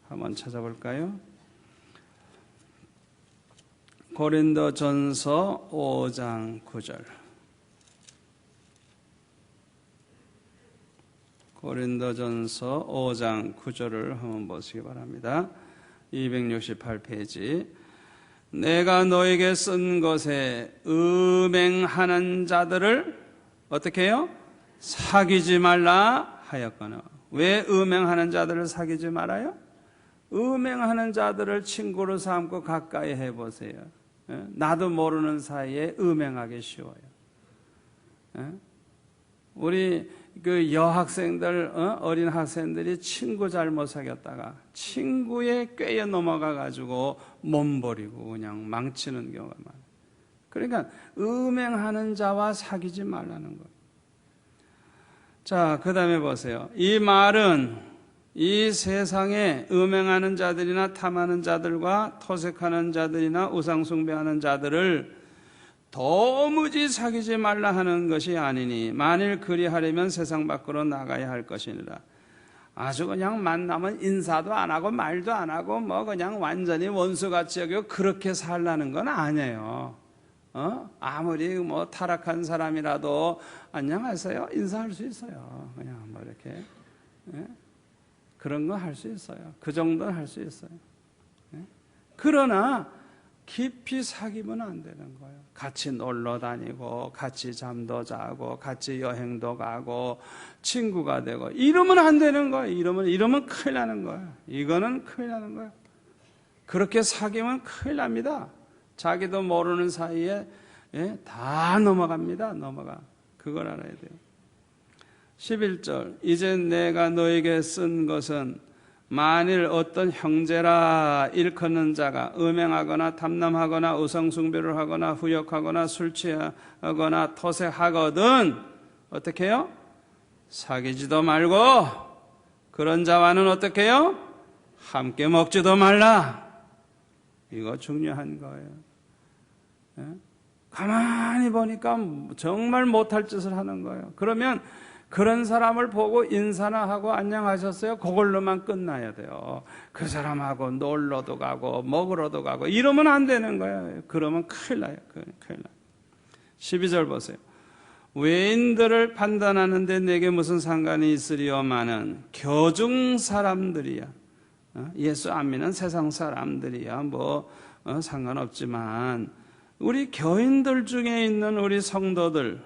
[SPEAKER 1] 한번 찾아볼까요? 고린도전서 5장 9절 고린도전서 5장 9절을 한번 보시기 바랍니다. 268페이지 내가 너에게 쓴 것에 음행하는 자들을 어떻게 해요? 사귀지 말라 하였거늘. 왜 음행하는 자들을 사귀지 말아요? 음행하는 자들을 친구로 삼고 가까이 해보세요. 나도 모르는 사이에 음행하기 쉬워요. 우리 그 여학생들, 어린 학생들이 친구 잘못 사귀었다가 친구의 꾀에 넘어가가지고 몸버리고 그냥 망치는 경우가 많아요. 그러니까 음행하는 자와 사귀지 말라는 거예요. 자, 그 다음에 보세요. 이 말은 이 세상에 음행하는 자들이나 탐하는 자들과 토색하는 자들이나 우상숭배하는 자들을 도무지 사귀지 말라 하는 것이 아니니 만일 그리하려면 세상 밖으로 나가야 할 것이니라. 아주 그냥 만나면 인사도 안 하고 말도 안 하고 뭐 그냥 완전히 원수같이 여기고 그렇게 살라는 건 아니에요. 아무리 뭐 타락한 사람이라도 안녕하세요 인사할 수 있어요. 그냥 뭐 이렇게 그런 거 할 수 있어요. 그 정도는 할 수 있어요. 그러나 깊이 사귀면 안 되는 거예요. 같이 놀러 다니고 같이 잠도 자고 같이 여행도 가고 친구가 되고 이러면 안 되는 거예요. 이러면 큰일 나는 거예요. 이거는 큰일 나는 거예요. 그렇게 사귀면 큰일 납니다. 자기도 모르는 사이에 다 넘어갑니다. 그걸 알아야 돼요. 11절 이제 내가 너에게 쓴 것은 만일 어떤 형제라 일컫는 자가 음행하거나 탐남하거나 우상숭배를 하거나 후욕하거나 술 취하거나 토색하거든 어떻게 해요? 사귀지도 말고 그런 자와는 어떻게 해요? 함께 먹지도 말라. 이거 중요한 거예요. 가만히 보니까 정말 못할 짓을 하는 거예요. 그러면 그런 사람을 보고 인사나 하고 안녕하셨어요? 그걸로만 끝나야 돼요. 그 사람하고 놀러도 가고 먹으러도 가고 이러면 안 되는 거예요. 그러면 큰일 나요. 큰일 나요. 12절 보세요. 외인들을 판단하는데 내게 무슨 상관이 있으리요마는 교중 사람들이야. 예수 안 믿는 세상 사람들이야. 상관없지만 우리 교인들 중에 있는 우리 성도들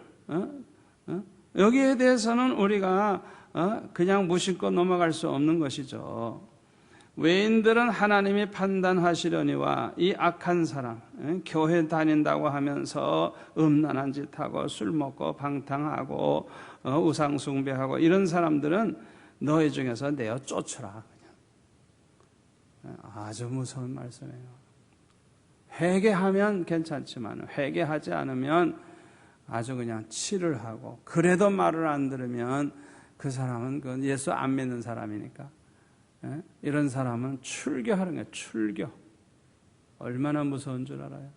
[SPEAKER 1] 여기에 대해서는 우리가 그냥 무심코 넘어갈 수 없는 것이죠. 외인들은 하나님이 판단하시려니와 이 악한 사람, 교회 다닌다고 하면서 음란한 짓하고 술 먹고 방탕하고 우상 숭배하고 이런 사람들은 너희 중에서 내어 쫓으라. 그냥. 아주 무서운 말씀이에요. 회개하면 괜찮지만 회개하지 않으면 아주 그냥 치를 하고 그래도 말을 안 들으면 그 사람은 그 예수 안 믿는 사람이니까 이런 사람은 출교하는 거예요. 출교. 얼마나 무서운 줄 알아요?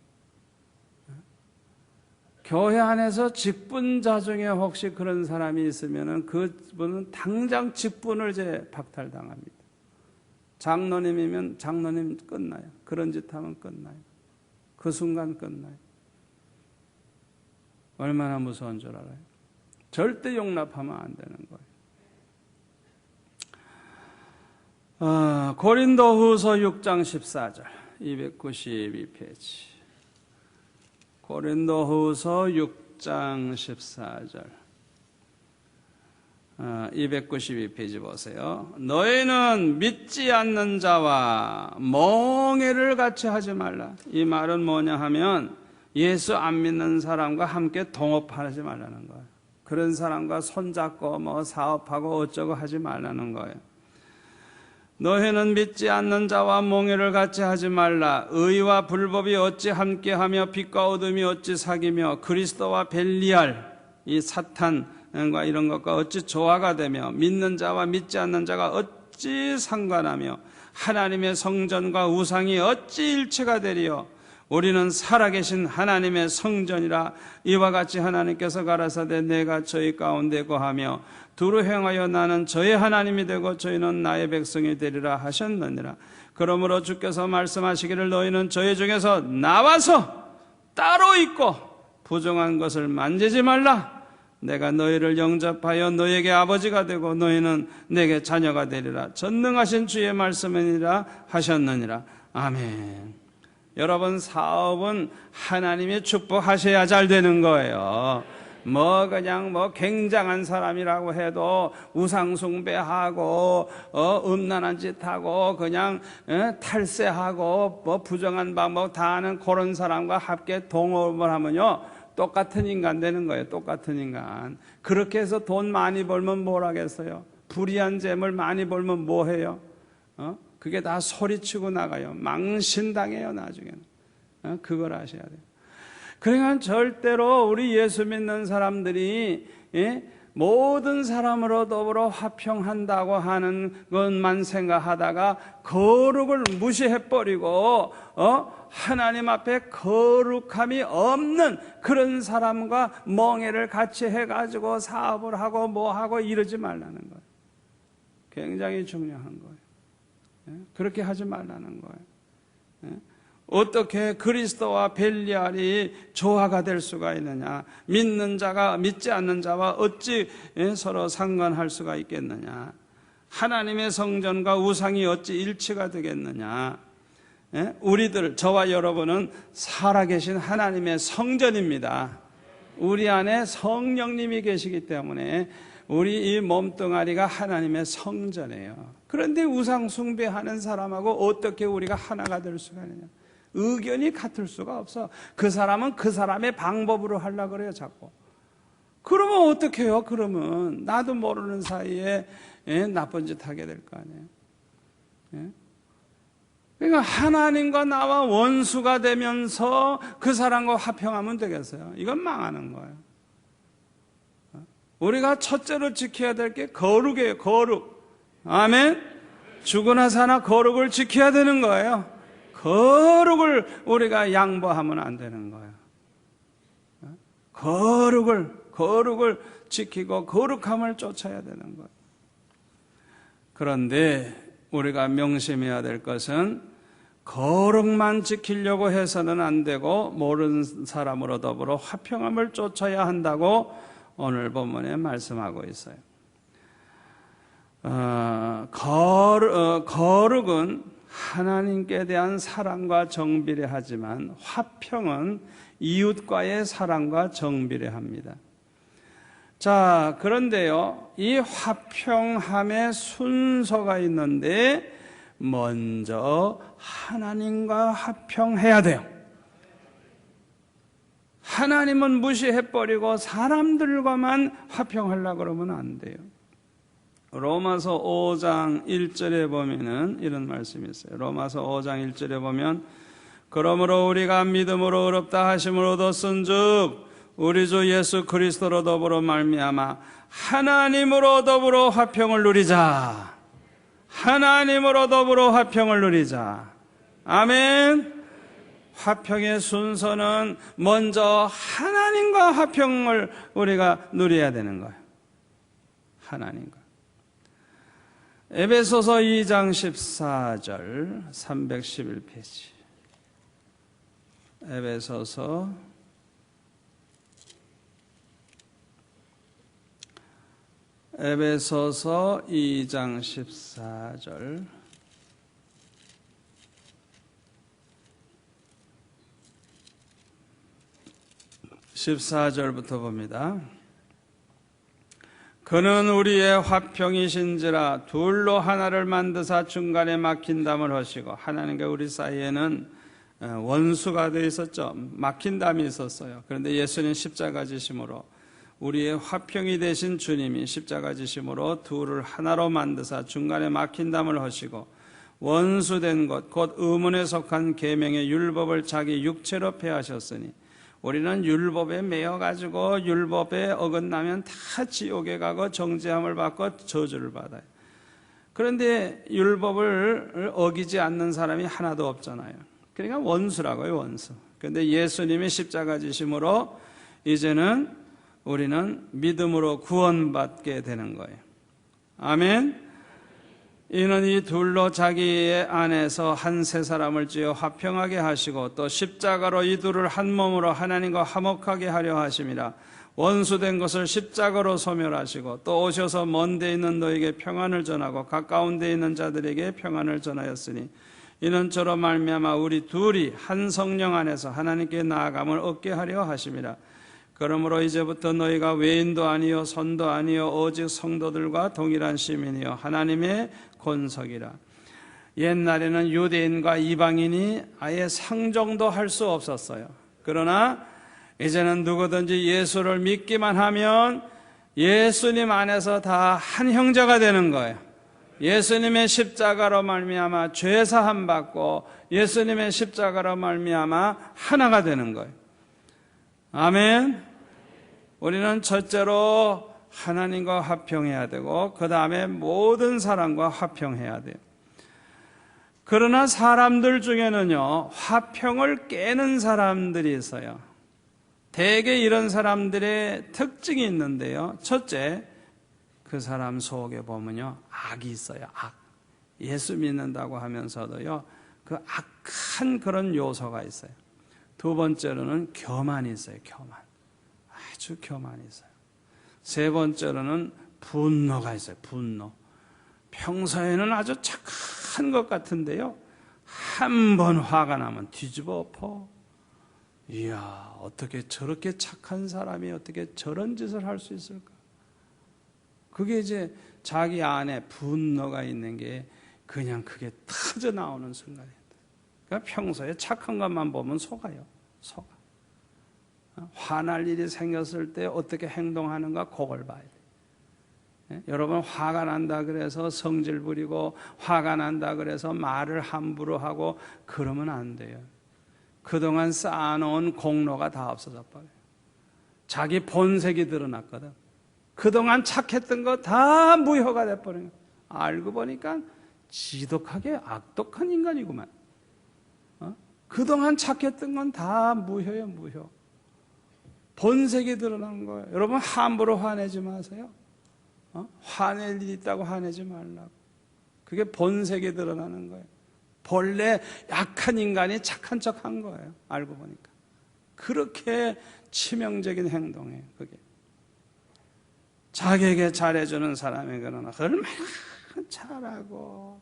[SPEAKER 1] 교회 안에서 직분자 중에 혹시 그런 사람이 있으면 그분은 당장 직분을 박탈당합니다. 장로님이면 장로님 끝나요. 그런 짓 하면 끝나요. 그 순간 끝나요. 얼마나 무서운 줄 알아요? 절대 용납하면 안 되는 거예요. 고린도후서 6장 14절 292페이지 고린도후서 6장 14절 292페이지 보세요. 너희는 믿지 않는 자와 멍에를 같이 하지 말라. 이 말은 뭐냐 하면 예수 안 믿는 사람과 함께 동업하지 말라는 거예요. 그런 사람과 손잡고 사업하고 어쩌고 하지 말라는 거예요. 너희는 믿지 않는 자와 몽해를 같이 하지 말라. 의와 불법이 어찌 함께하며 빛과 어둠이 어찌 사귀며 그리스도와 벨리알 이 사탄과 이런 것과 어찌 조화가 되며 믿는 자와 믿지 않는 자가 어찌 상관하며 하나님의 성전과 우상이 어찌 일체가 되리요. 우리는 살아계신 하나님의 성전이라. 이와 같이 하나님께서 가라사대 내가 저희 가운데 거하며 두루 행하여 나는 저의 하나님이 되고 저희는 나의 백성이 되리라 하셨느니라. 그러므로 주께서 말씀하시기를 너희는 저희 중에서 나와서 따로 있고 부정한 것을 만지지 말라. 내가 너희를 영접하여 너희에게 아버지가 되고 너희는 내게 자녀가 되리라. 전능하신 주의 말씀이니라 하셨느니라. 아멘. 여러분, 사업은 하나님이 축복하셔야 잘 되는 거예요. 그냥 굉장한 사람이라고 해도 우상숭배하고 음란한 짓하고 그냥 탈세하고 부정한 방법 다 하는 그런 사람과 함께 동업을 하면요 똑같은 인간 되는 거예요. 똑같은 인간. 그렇게 해서 돈 많이 벌면 뭘 하겠어요? 불의한 재물 많이 벌면 뭐 해요? 그게 다 소리치고 나가요. 망신당해요, 나중에는. 그걸 아셔야 돼요. 그러니까 절대로 우리 예수 믿는 사람들이 모든 사람으로 더불어 화평한다고 하는 것만 생각하다가 거룩을 무시해버리고 하나님 앞에 거룩함이 없는 그런 사람과 멍해를 같이 해가지고 사업을 하고 뭐하고 이러지 말라는 거예요. 굉장히 중요한 거예요. 그렇게 하지 말라는 거예요. 어떻게 그리스도와 벨리알이 조화가 될 수가 있느냐? 믿는 자가 믿지 않는 자와 어찌 서로 상관할 수가 있겠느냐? 하나님의 성전과 우상이 어찌 일치가 되겠느냐? 우리들, 저와 여러분은 살아계신 하나님의 성전입니다. 우리 안에 성령님이 계시기 때문에 우리 이 몸뚱아리가 하나님의 성전이에요. 그런데 우상 숭배하는 사람하고 어떻게 우리가 하나가 될 수가 있느냐? 의견이 같을 수가 없어. 그 사람은 그 사람의 방법으로 하려고 그래요, 자꾸. 그러면 어떻게 해요? 그러면 나도 모르는 사이에 나쁜 짓 하게 될 거 아니에요. 그러니까 하나님과 나와 원수가 되면서 그 사람과 화평하면 되겠어요? 이건 망하는 거예요. 우리가 첫째로 지켜야 될 게 거룩이에요. 거룩. 아멘. 죽으나 사나 거룩을 지켜야 되는 거예요. 거룩을 우리가 양보하면 안 되는 거예요. 거룩을 지키고 거룩함을 쫓아야 되는 거예요. 그런데 우리가 명심해야 될 것은 거룩만 지키려고 해서는 안 되고 모르는 사람으로 더불어 화평함을 쫓아야 한다고 오늘 본문에 말씀하고 있어요. 거룩은 하나님께 대한 사랑과 정비례하지만 화평은 이웃과의 사랑과 정비례합니다. 자, 그런데요, 이 화평함의 순서가 있는데 먼저 하나님과 화평해야 돼요. 하나님은 무시해버리고 사람들과만 화평하려고 그러면 안 돼요. 로마서 5장 1절에 보면은 이런 말씀이 있어요. 로마서 5장 1절에 보면 그러므로 우리가 믿음으로 의롭다 하심을 얻었은즉 우리 주 예수 그리스도로 더불어 말미암아 하나님으로 더불어 화평을 누리자. 하나님으로 더불어 화평을 누리자. 아멘. 화평의 순서는 먼저 하나님과 화평을 우리가 누려야 되는 거예요. 하나님과. 에베소서 2장 14절 311페이지. 에베소서 2장 14절. 14절부터 봅니다. 그는 우리의 화평이신지라 둘로 하나를 만드사 중간에 막힌 담을 하시고. 하나님과 우리 사이에는 원수가 되어 있었죠. 막힌 담이 있었어요. 그런데 예수님 십자가 지심으로 우리의 화평이 되신 주님이 십자가 지심으로 둘을 하나로 만드사 중간에 막힌 담을 하시고 원수된 것 곧 의문에 속한 계명의 율법을 자기 육체로 폐하셨으니 우리는 율법에 매여가지고 율법에 어긋나면 다 지옥에 가고 정죄함을 받고 저주를 받아요. 그런데 율법을 어기지 않는 사람이 하나도 없잖아요. 그러니까 원수라고요, 원수. 그런데 예수님이 십자가 지심으로 이제는 우리는 믿음으로 구원받게 되는 거예요. 아멘. 이는 이 둘로 자기의 안에서 한 세 사람을 지어 화평하게 하시고 또 십자가로 이 둘을 한 몸으로 하나님과 화목하게 하려 하심이라. 원수된 것을 십자가로 소멸하시고 또 오셔서 먼 데 있는 너에게 평안을 전하고 가까운 데 있는 자들에게 평안을 전하였으니 이는 저로 말미암아 우리 둘이 한 성령 안에서 하나님께 나아감을 얻게 하려 하심이라. 그러므로 이제부터 너희가 외인도 아니요 선도 아니요 오직 성도들과 동일한 시민이요 하나님의 권석이라. 옛날에는 유대인과 이방인이 아예 상종도 할 수 없었어요. 그러나 이제는 누구든지 예수를 믿기만 하면 예수님 안에서 다 한 형제가 되는 거예요. 예수님의 십자가로 말미암아 죄 사함 받고 예수님의 십자가로 말미암아 하나가 되는 거예요. 아멘. 우리는 첫째로 하나님과 화평해야 되고 그 다음에 모든 사람과 화평해야 돼요. 그러나 사람들 중에는요, 화평을 깨는 사람들이 있어요. 대개 이런 사람들의 특징이 있는데요. 첫째, 그 사람 속에 보면요, 악이 있어요. 악. 예수 믿는다고 하면서도요, 그 악한 그런 요소가 있어요. 두 번째로는 교만이 있어요. 교만. 아주 교만이 있어요. 세 번째로는 분노가 있어요. 분노. 평소에는 아주 착한 것 같은데요, 한 번 화가 나면 뒤집어 엎어. 이야, 어떻게 저렇게 착한 사람이 어떻게 저런 짓을 할 수 있을까? 그게 이제 자기 안에 분노가 있는 게 그냥 그게 터져 나오는 순간이다. 그러니까 평소에 착한 것만 보면 속아요. 속아. 화날 일이 생겼을 때 어떻게 행동하는가 그걸 봐야 돼. 여러분, 화가 난다 그래서 성질 부리고 화가 난다 그래서 말을 함부로 하고 그러면 안 돼요. 그동안 쌓아놓은 공로가 다 없어져 버려요. 자기 본색이 드러났거든. 그동안 착했던 거 다 무효가 돼버려요. 알고 보니까 지독하게 악독한 인간이구만. 그동안 착했던 건 다 무효예요, 무효. 본색이 드러난 거예요. 여러분, 함부로 화내지 마세요. 화낼 일이 있다고 화내지 말라고. 그게 본색이 드러나는 거예요. 본래 약한 인간이 착한 척 한 거예요. 알고 보니까. 그렇게 치명적인 행동이에요, 그게. 자기에게 잘해주는 사람에게는 얼마나 잘하고,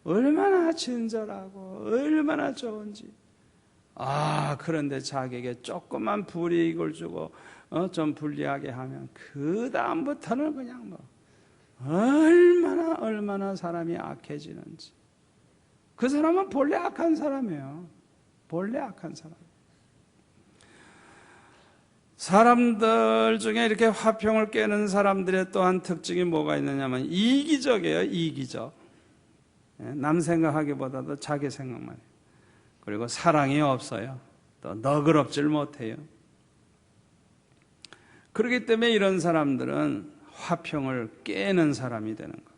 [SPEAKER 1] 얼마나 친절하고, 얼마나 좋은지. 그런데 자기에게 조금만 불이익을 주고, 좀 불리하게 하면, 그 다음부터는 그냥 얼마나 사람이 악해지는지. 그 사람은 본래 악한 사람이에요. 본래 악한 사람. 사람들 중에 이렇게 화평을 깨는 사람들의 또한 특징이 뭐가 있느냐면 이기적이에요. 이기적. 남 생각하기보다도 자기 생각만 해요. 그리고 사랑이 없어요. 또 너그럽질 못해요. 그렇기 때문에 이런 사람들은 화평을 깨는 사람이 되는 거예요.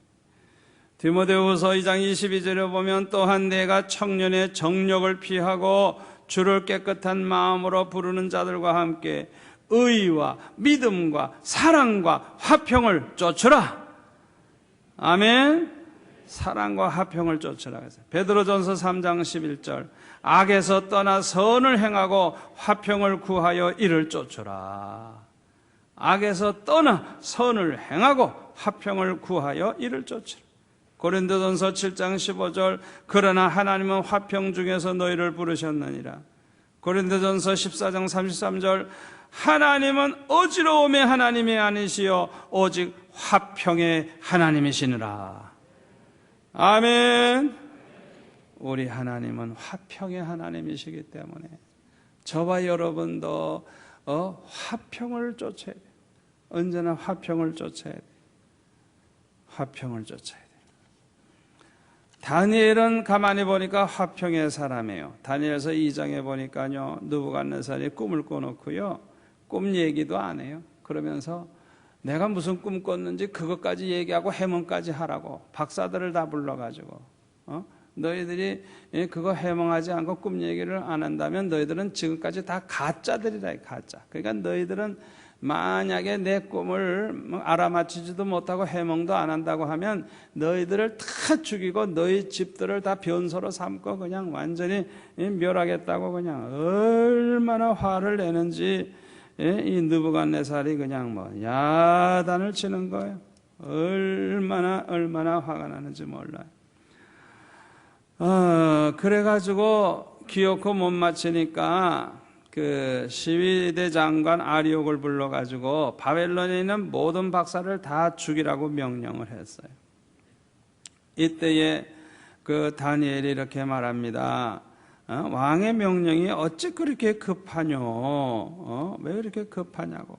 [SPEAKER 1] 디모데후서 2장 22절에 보면 또한 내가 청년의 정욕을 피하고 주를 깨끗한 마음으로 부르는 자들과 함께 의와 믿음과 사랑과 화평을 쫓으라. 아멘. 사랑과 화평을 쫓으라 했어요. 베드로전서 3장 11절 악에서 떠나 선을 행하고 화평을 구하여 이를 쫓으라. 악에서 떠나 선을 행하고 화평을 구하여 이를 쫓으라. 고린도전서 7장 15절 그러나 하나님은 화평 중에서 너희를 부르셨느니라. 고린도전서 14장 33절 하나님은 어지러움의 하나님이 아니시요 오직 화평의 하나님이시니라. 아멘. 우리 하나님은 화평의 하나님이시기 때문에 저와 여러분도 화평을 쫓아야 돼요. 언제나 화평을 쫓아야 돼요. 화평을 쫓아야 돼요. 다니엘은 가만히 보니까 화평의 사람이에요. 다니엘서 2장에 보니까요, 느부갓네살이 꿈을 꿔놓고요, 꿈 얘기도 안 해요. 그러면서 내가 무슨 꿈 꿨는지 그것까지 얘기하고 해몽까지 하라고 박사들을 다 불러가지고 너희들이 그거 해몽하지 않고 꿈 얘기를 안 한다면 너희들은 지금까지 다 가짜들이라. 가짜. 그러니까 너희들은 만약에 내 꿈을 알아맞히지도 못하고 해몽도 안 한다고 하면 너희들을 다 죽이고 너희 집들을 다 변소로 삼고 그냥 완전히 멸하겠다고 그냥 얼마나 화를 내는지 이 느부갓네살이 그냥 야단을 치는 거예요. 얼마나 화가 나는지 몰라요. 그래가지고 기어코 못 맞히니까 그 시위대 장관 아리옥을 불러가지고 바벨론에 있는 모든 박사를 다 죽이라고 명령을 했어요. 이때에 그 다니엘이 이렇게 말합니다. 왕의 명령이 어찌 그렇게 급하뇨? 왜 이렇게 급하냐고.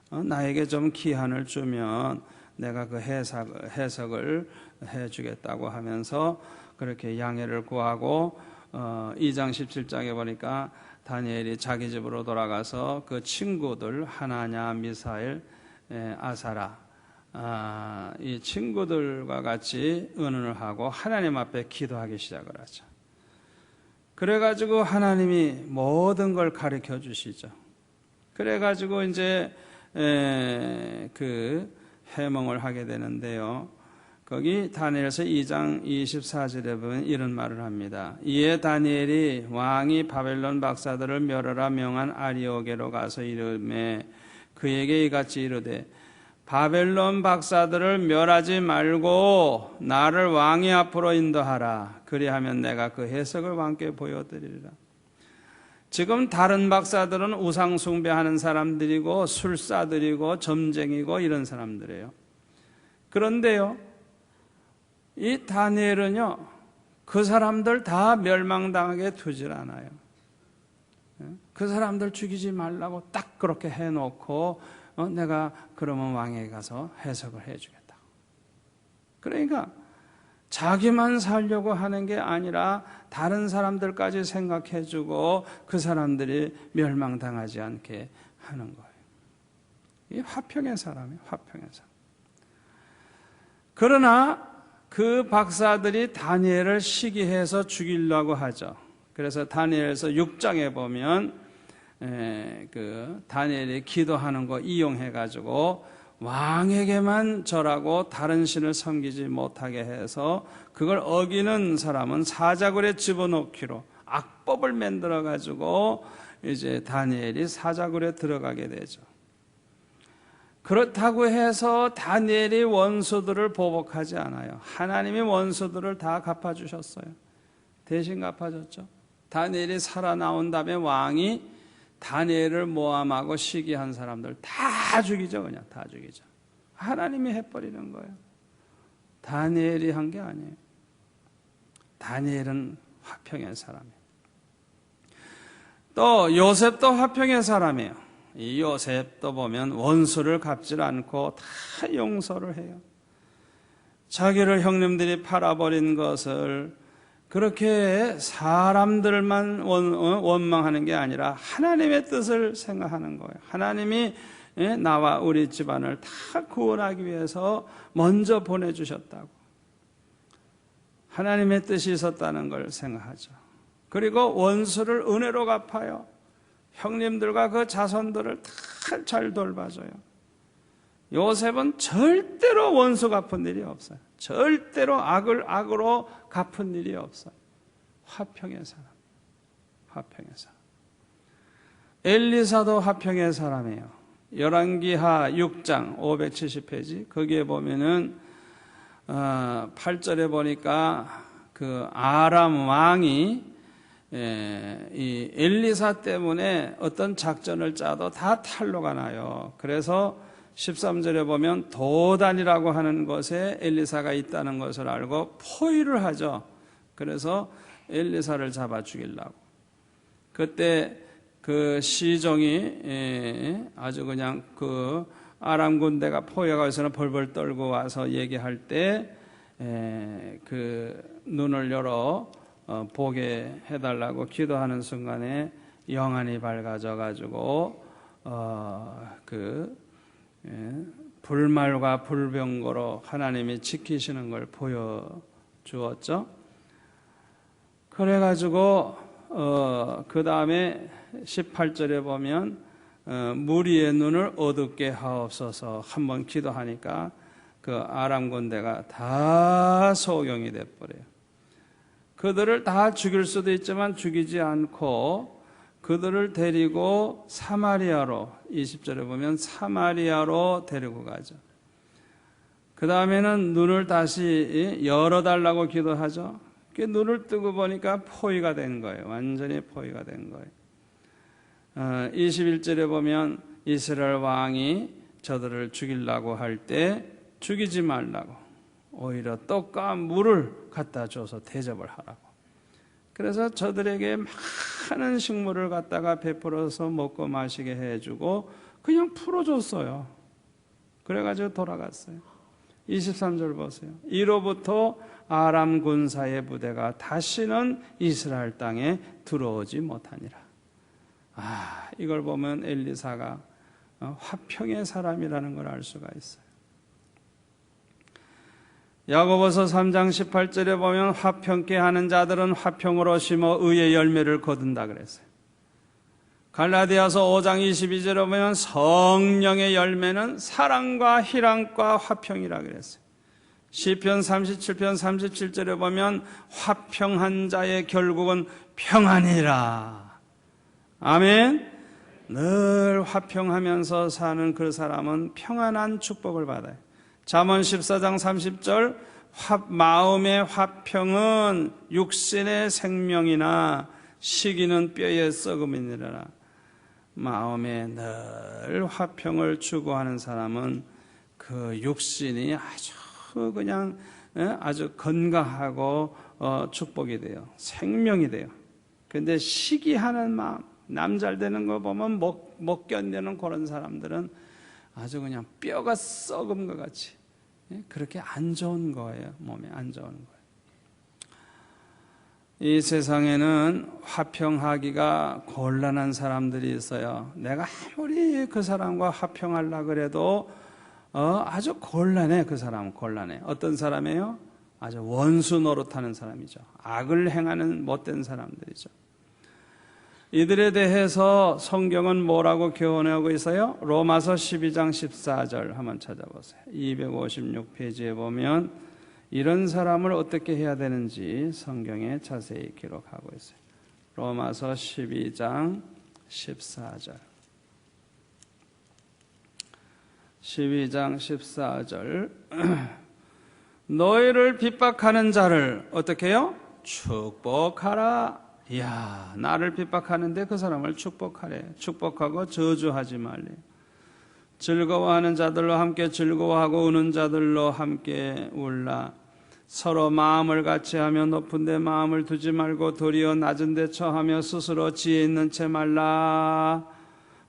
[SPEAKER 1] 나에게 좀 기한을 주면 내가 그 해석을 해주겠다고 하면서 그렇게 양해를 구하고 2장 17장에 보니까 다니엘이 자기 집으로 돌아가서 그 친구들 하나냐, 미사엘, 아사라 이 친구들과 같이 의논을 하고 하나님 앞에 기도하기 시작을 하죠. 그래가지고 하나님이 모든 걸 가르쳐 주시죠. 그래가지고 이제 그 해몽을 하게 되는데요. 거기 다니엘서 2장 24절에 보면 이런 말을 합니다. 이에 다니엘이 왕이 바벨론 박사들을 멸하라 명한 아리오게로 가서 이르매 그에게 이같이 이르되 바벨론 박사들을 멸하지 말고 나를 왕의 앞으로 인도하라. 그리하면 내가 그 해석을 왕께 보여드리리라. 지금 다른 박사들은 우상 숭배하는 사람들이고 술사들이고 점쟁이고 이런 사람들이에요. 그런데요, 이 다니엘은요, 그 사람들 다 멸망당하게 두질 않아요. 그 사람들 죽이지 말라고 딱 그렇게 해놓고 내가 그러면 왕에게 가서 해석을 해주겠다. 그러니까 자기만 살려고 하는 게 아니라 다른 사람들까지 생각해주고 그 사람들이 멸망당하지 않게 하는 거예요. 이 화평의 사람이에요. 화평의 사람. 그러나 그 박사들이 다니엘을 시기해서 죽이려고 하죠. 그래서 다니엘서 6장에 보면 그 다니엘이 기도하는 거 이용해가지고 왕에게만 절하고 다른 신을 섬기지 못하게 해서 그걸 어기는 사람은 사자굴에 집어넣기로 악법을 만들어가지고 이제 다니엘이 사자굴에 들어가게 되죠. 그렇다고 해서 다니엘이 원수들을 보복하지 않아요. 하나님이 원수들을 다 갚아주셨어요. 대신 갚아줬죠. 다니엘이 살아나온 다음에 왕이 다니엘을 모함하고 시기한 사람들 다 죽이죠. 그냥 다 죽이죠. 하나님이 해버리는 거예요. 다니엘이 한 게 아니에요. 다니엘은 화평의 사람이에요. 또 요셉도 화평의 사람이에요. 이 요셉도 보면 원수를 갚질 않고 다 용서를 해요. 자기를 형님들이 팔아버린 것을 그렇게 사람들만 원망하는 게 아니라 하나님의 뜻을 생각하는 거예요. 하나님이 나와 우리 집안을 다 구원하기 위해서 먼저 보내주셨다고. 하나님의 뜻이 있었다는 걸 생각하죠. 그리고 원수를 은혜로 갚아요. 형님들과 그 자손들을 다 잘 돌봐줘요. 요셉은 절대로 원수 갚은 일이 없어요. 절대로 악을 악으로 갚은 일이 없어요. 화평의 사람. 화평의 사람. 엘리사도 화평의 사람이에요. 열왕기하 6장 570페이지 거기에 보면은 8절에 보니까 그 아람 왕이 이 엘리사 때문에 어떤 작전을 짜도 다 탈로가 나요. 그래서 13절에 보면 도단이라고 하는 곳에 엘리사가 있다는 것을 알고 포위를 하죠. 그래서 엘리사를 잡아 죽이려고. 그때 그 시종이 아주 그냥 그 아람 군대가 포위가 있어서 벌벌 떨고 와서 얘기할 때 그 눈을 열어 보게 해달라고 기도하는 순간에 영안이 밝아져 가지고 불말과 불병거로 하나님이 지키시는 걸 보여주었죠. 그래가지고 그 다음에 18절에 보면 무리의 눈을 어둡게 하옵소서 한번 기도하니까 그 아람 군대가 다 소경이 돼버려요. 그들을 다 죽일 수도 있지만 죽이지 않고 그들을 데리고 사마리아로 20절에 보면 사마리아로 데리고 가죠. 그 다음에는 눈을 다시 열어달라고 기도하죠. 눈을 뜨고 보니까 포위가 된 거예요. 완전히 포위가 된 거예요. 21절에 보면 이스라엘 왕이 저들을 죽이려고 할 때 죽이지 말라고 오히려 떡과 물을 갖다 줘서 대접을 하라고. 그래서 저들에게 많은 식물을 갖다가 베풀어서 먹고 마시게 해주고 그냥 풀어줬어요. 그래가지고 돌아갔어요. 23절 보세요. 이로부터 아람 군사의 부대가 다시는 이스라엘 땅에 들어오지 못하니라. 이걸 보면 엘리사가 화평의 사람이라는 걸 알 수가 있어요. 야고보서 3장 18절에 보면 화평케 하는 자들은 화평으로 심어 의의 열매를 거둔다 그랬어요. 갈라디아서 5장 22절에 보면 성령의 열매는 사랑과 희락과 화평이라 그랬어요. 시편 37편 37절에 보면 화평한 자의 결국은 평안이라. 아멘. 늘 화평하면서 사는 그 사람은 평안한 축복을 받아요. 잠언 14장 30절 마음의 화평은 육신의 생명이나 시기는 뼈의 썩음이니라. 마음에 늘 화평을 추구하는 사람은 그 육신이 아주 건강하고 축복이 돼요. 생명이 돼요. 근데 시기하는 마음, 남 잘 되는 거 보면 못 견디는 그런 사람들은 아주 그냥 뼈가 썩은 것 같이 그렇게 안 좋은 거예요. 몸에 안 좋은 거예요. 이 세상에는 화평하기가 곤란한 사람들이 있어요. 내가 아무리 그 사람과 화평하려고 그래도 아주 곤란해. 그 사람은 곤란해. 어떤 사람이에요? 아주 원수 노릇하는 사람이죠. 악을 행하는 못된 사람들이죠. 이들에 대해서 성경은 뭐라고 교훈하고 있어요? 로마서 12장 14절 한번 찾아보세요. 256페이지에 보면 이런 사람을 어떻게 해야 되는지 성경에 자세히 기록하고 있어요. 로마서 12장 14절. 12장 14절. 너희를 핍박하는 자를 어떻게 해요? 축복하라. 이야, 나를 핍박하는데 그 사람을 축복하래. 축복하고 저주하지 말래. 즐거워하는 자들로 함께 즐거워하고 우는 자들로 함께 울라. 서로 마음을 같이 하며 높은 데 마음을 두지 말고 도리어 낮은 데 처하며 스스로 지혜 있는 채 말라.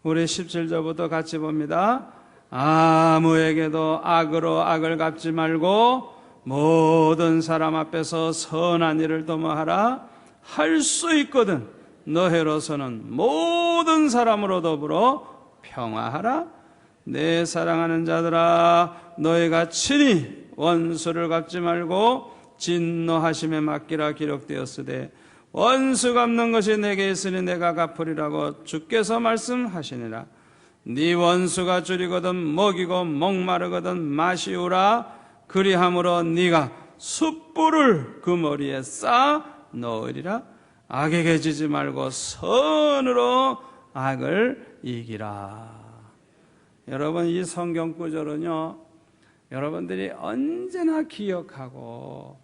[SPEAKER 1] 우리 17절부터 같이 봅니다. 아무에게도 악으로 악을 갚지 말고 모든 사람 앞에서 선한 일을 도모하라. 할 수 있거든 너희로서는 모든 사람으로 더불어 평화하라. 내 사랑하는 자들아, 너희가 친히 원수를 갚지 말고 진노하심에 맡기라. 기록되었으되 원수 갚는 것이 내게 있으니 내가 갚으리라고 주께서 말씀하시니라. 네 원수가 줄이거든 먹이고 목마르거든 마시우라. 그리함으로 네가 숯불을 그 머리에 쌓아 넣으리라. 악에게 지지 말고 선으로 악을 이기라. 여러분, 이 성경 구절은요, 여러분들이 언제나 기억하고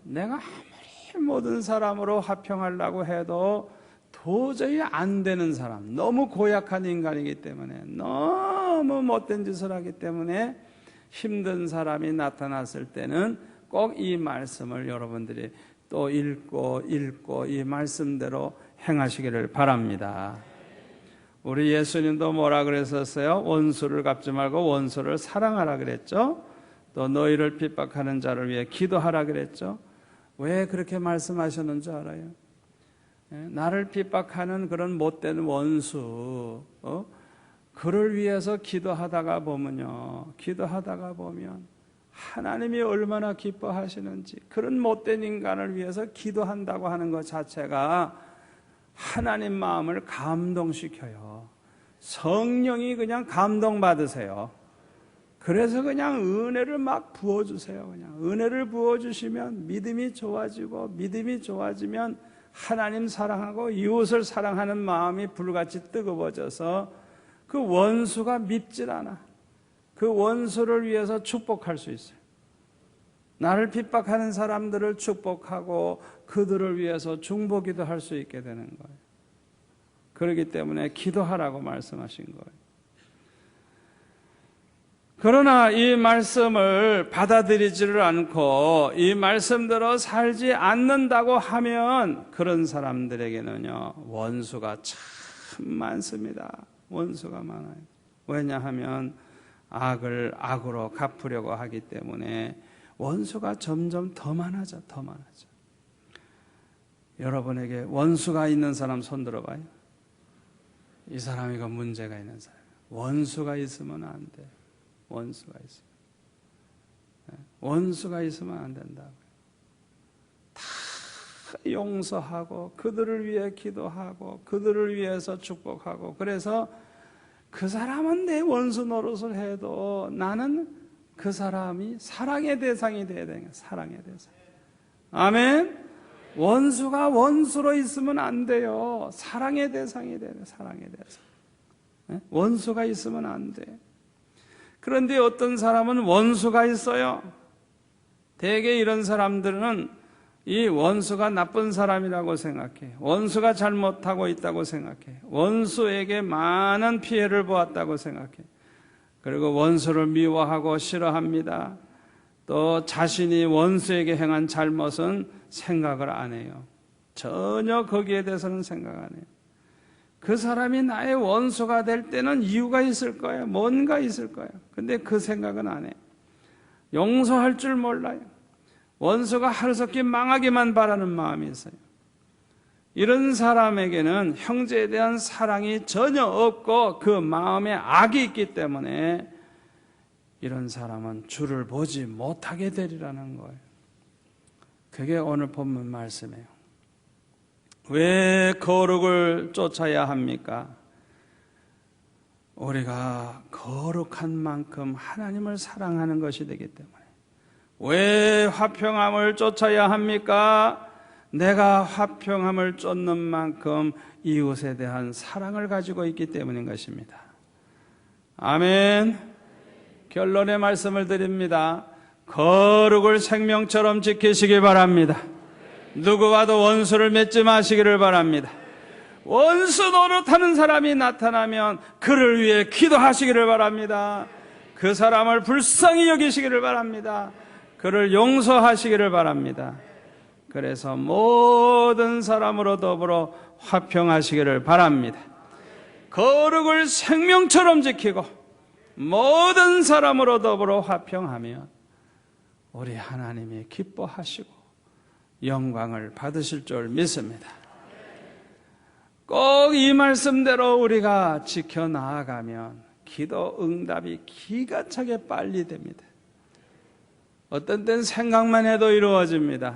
[SPEAKER 1] 내가 아무리 모든 사람으로 화평하려고 해도 도저히 안 되는 사람, 너무 고약한 인간이기 때문에, 너무 못된 짓을 하기 때문에 힘든 사람이 나타났을 때는 꼭 이 말씀을 여러분들이 또 읽고 이 말씀대로 행하시기를 바랍니다. 우리 예수님도 뭐라 그랬었어요? 원수를 갚지 말고 원수를 사랑하라 그랬죠. 또 너희를 핍박하는 자를 위해 기도하라 그랬죠. 왜 그렇게 말씀하셨는지 알아요? 나를 핍박하는 그런 못된 원수, 그를 위해서 기도하다가 보면 하나님이 얼마나 기뻐하시는지, 그런 못된 인간을 위해서 기도한다고 하는 것 자체가 하나님 마음을 감동시켜요. 성령이 그냥 감동받으세요. 그래서 그냥 은혜를 막 부어주세요. 그냥 은혜를 부어주시면 믿음이 좋아지고, 믿음이 좋아지면 하나님 사랑하고 이웃을 사랑하는 마음이 불같이 뜨거워져서 그 원수가 믿질 않아. 그 원수를 위해서 축복할 수 있어요. 나를 핍박하는 사람들을 축복하고 그들을 위해서 중보기도 할 수 있게 되는 거예요. 그렇기 때문에 기도하라고 말씀하신 거예요. 그러나 이 말씀을 받아들이지를 않고 이 말씀대로 살지 않는다고 하면 그런 사람들에게는요, 원수가 참 많습니다. 원수가 많아요. 왜냐하면 악을 악으로 갚으려고 하기 때문에 원수가 점점 더 많아져. 여러분에게 원수가 있는 사람 손 들어봐요. 이 사람이 그 문제가 있는 사람. 원수가 있으면 안 돼. 원수가 있으면 안 된다고요. 다 용서하고 그들을 위해 기도하고 그들을 위해서 축복하고, 그래서 그 사람은 내 원수 노릇을 해도 나는 그 사람이 사랑의 대상이 돼야 되는 거예요. 사랑의 대상. 아멘. 원수가 원수로 있으면 안 돼요. 사랑의 대상이 돼야 돼요. 사랑의 대상. 원수가 있으면 안 돼. 그런데 어떤 사람은 원수가 있어요. 대개 이런 사람들은 이 원수가 나쁜 사람이라고 생각해. 원수가 잘못하고 있다고 생각해. 원수에게 많은 피해를 보았다고 생각해. 그리고 원수를 미워하고 싫어합니다. 또 자신이 원수에게 행한 잘못은 생각을 안 해요. 전혀 거기에 대해서는 생각 안 해요. 그 사람이 나의 원수가 될 때는 이유가 있을 거예요. 뭔가 있을 거예요. 근데 그 생각은 안 해요. 용서할 줄 몰라요. 원수가 하루속히 망하기만 바라는 마음이 있어요. 이런 사람에게는 형제에 대한 사랑이 전혀 없고 그 마음에 악이 있기 때문에 이런 사람은 주를 보지 못하게 되리라는 거예요. 그게 오늘 본문 말씀이에요. 왜 거룩을 쫓아야 합니까? 우리가 거룩한 만큼 하나님을 사랑하는 것이 되기 때문에. 왜 화평함을 쫓아야 합니까? 내가 화평함을 쫓는 만큼 이웃에 대한 사랑을 가지고 있기 때문인 것입니다. 아멘. 결론의 말씀을 드립니다. 거룩을 생명처럼 지키시기 바랍니다. 누구와도 원수를 맺지 마시기를 바랍니다. 원수 노릇하는 사람이 나타나면 그를 위해 기도하시기를 바랍니다. 그 사람을 불쌍히 여기시기를 바랍니다. 그를 용서하시기를 바랍니다. 그래서 모든 사람으로 더불어 화평하시기를 바랍니다. 거룩을 생명처럼 지키고 모든 사람으로 더불어 화평하면 우리 하나님이 기뻐하시고 영광을 받으실 줄 믿습니다. 꼭 이 말씀대로 우리가 지켜나가면 기도 응답이 기가 차게 빨리 됩니다. 어떤 땐 생각만 해도 이루어집니다.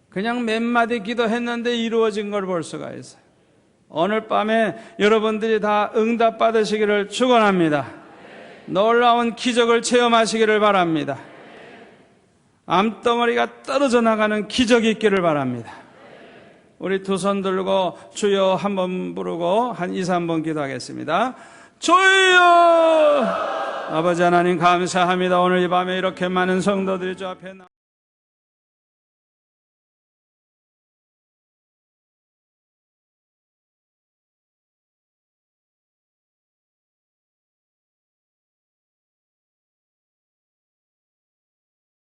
[SPEAKER 1] 그냥 몇 마디 기도했는데 이루어진 걸 볼 수가 있어요. 오늘 밤에 여러분들이 다 응답 받으시기를 축원합니다. 놀라운 기적을 체험하시기를 바랍니다. 암덩어리가 떨어져 나가는 기적이 있기를 바랍니다. 우리 두 손 들고 주여 한번 부르고 한 2, 3번 기도하겠습니다. 주여! 아버지 하나님 감사합니다. 오늘 이 밤에 이렇게 많은 성도들이 주 앞에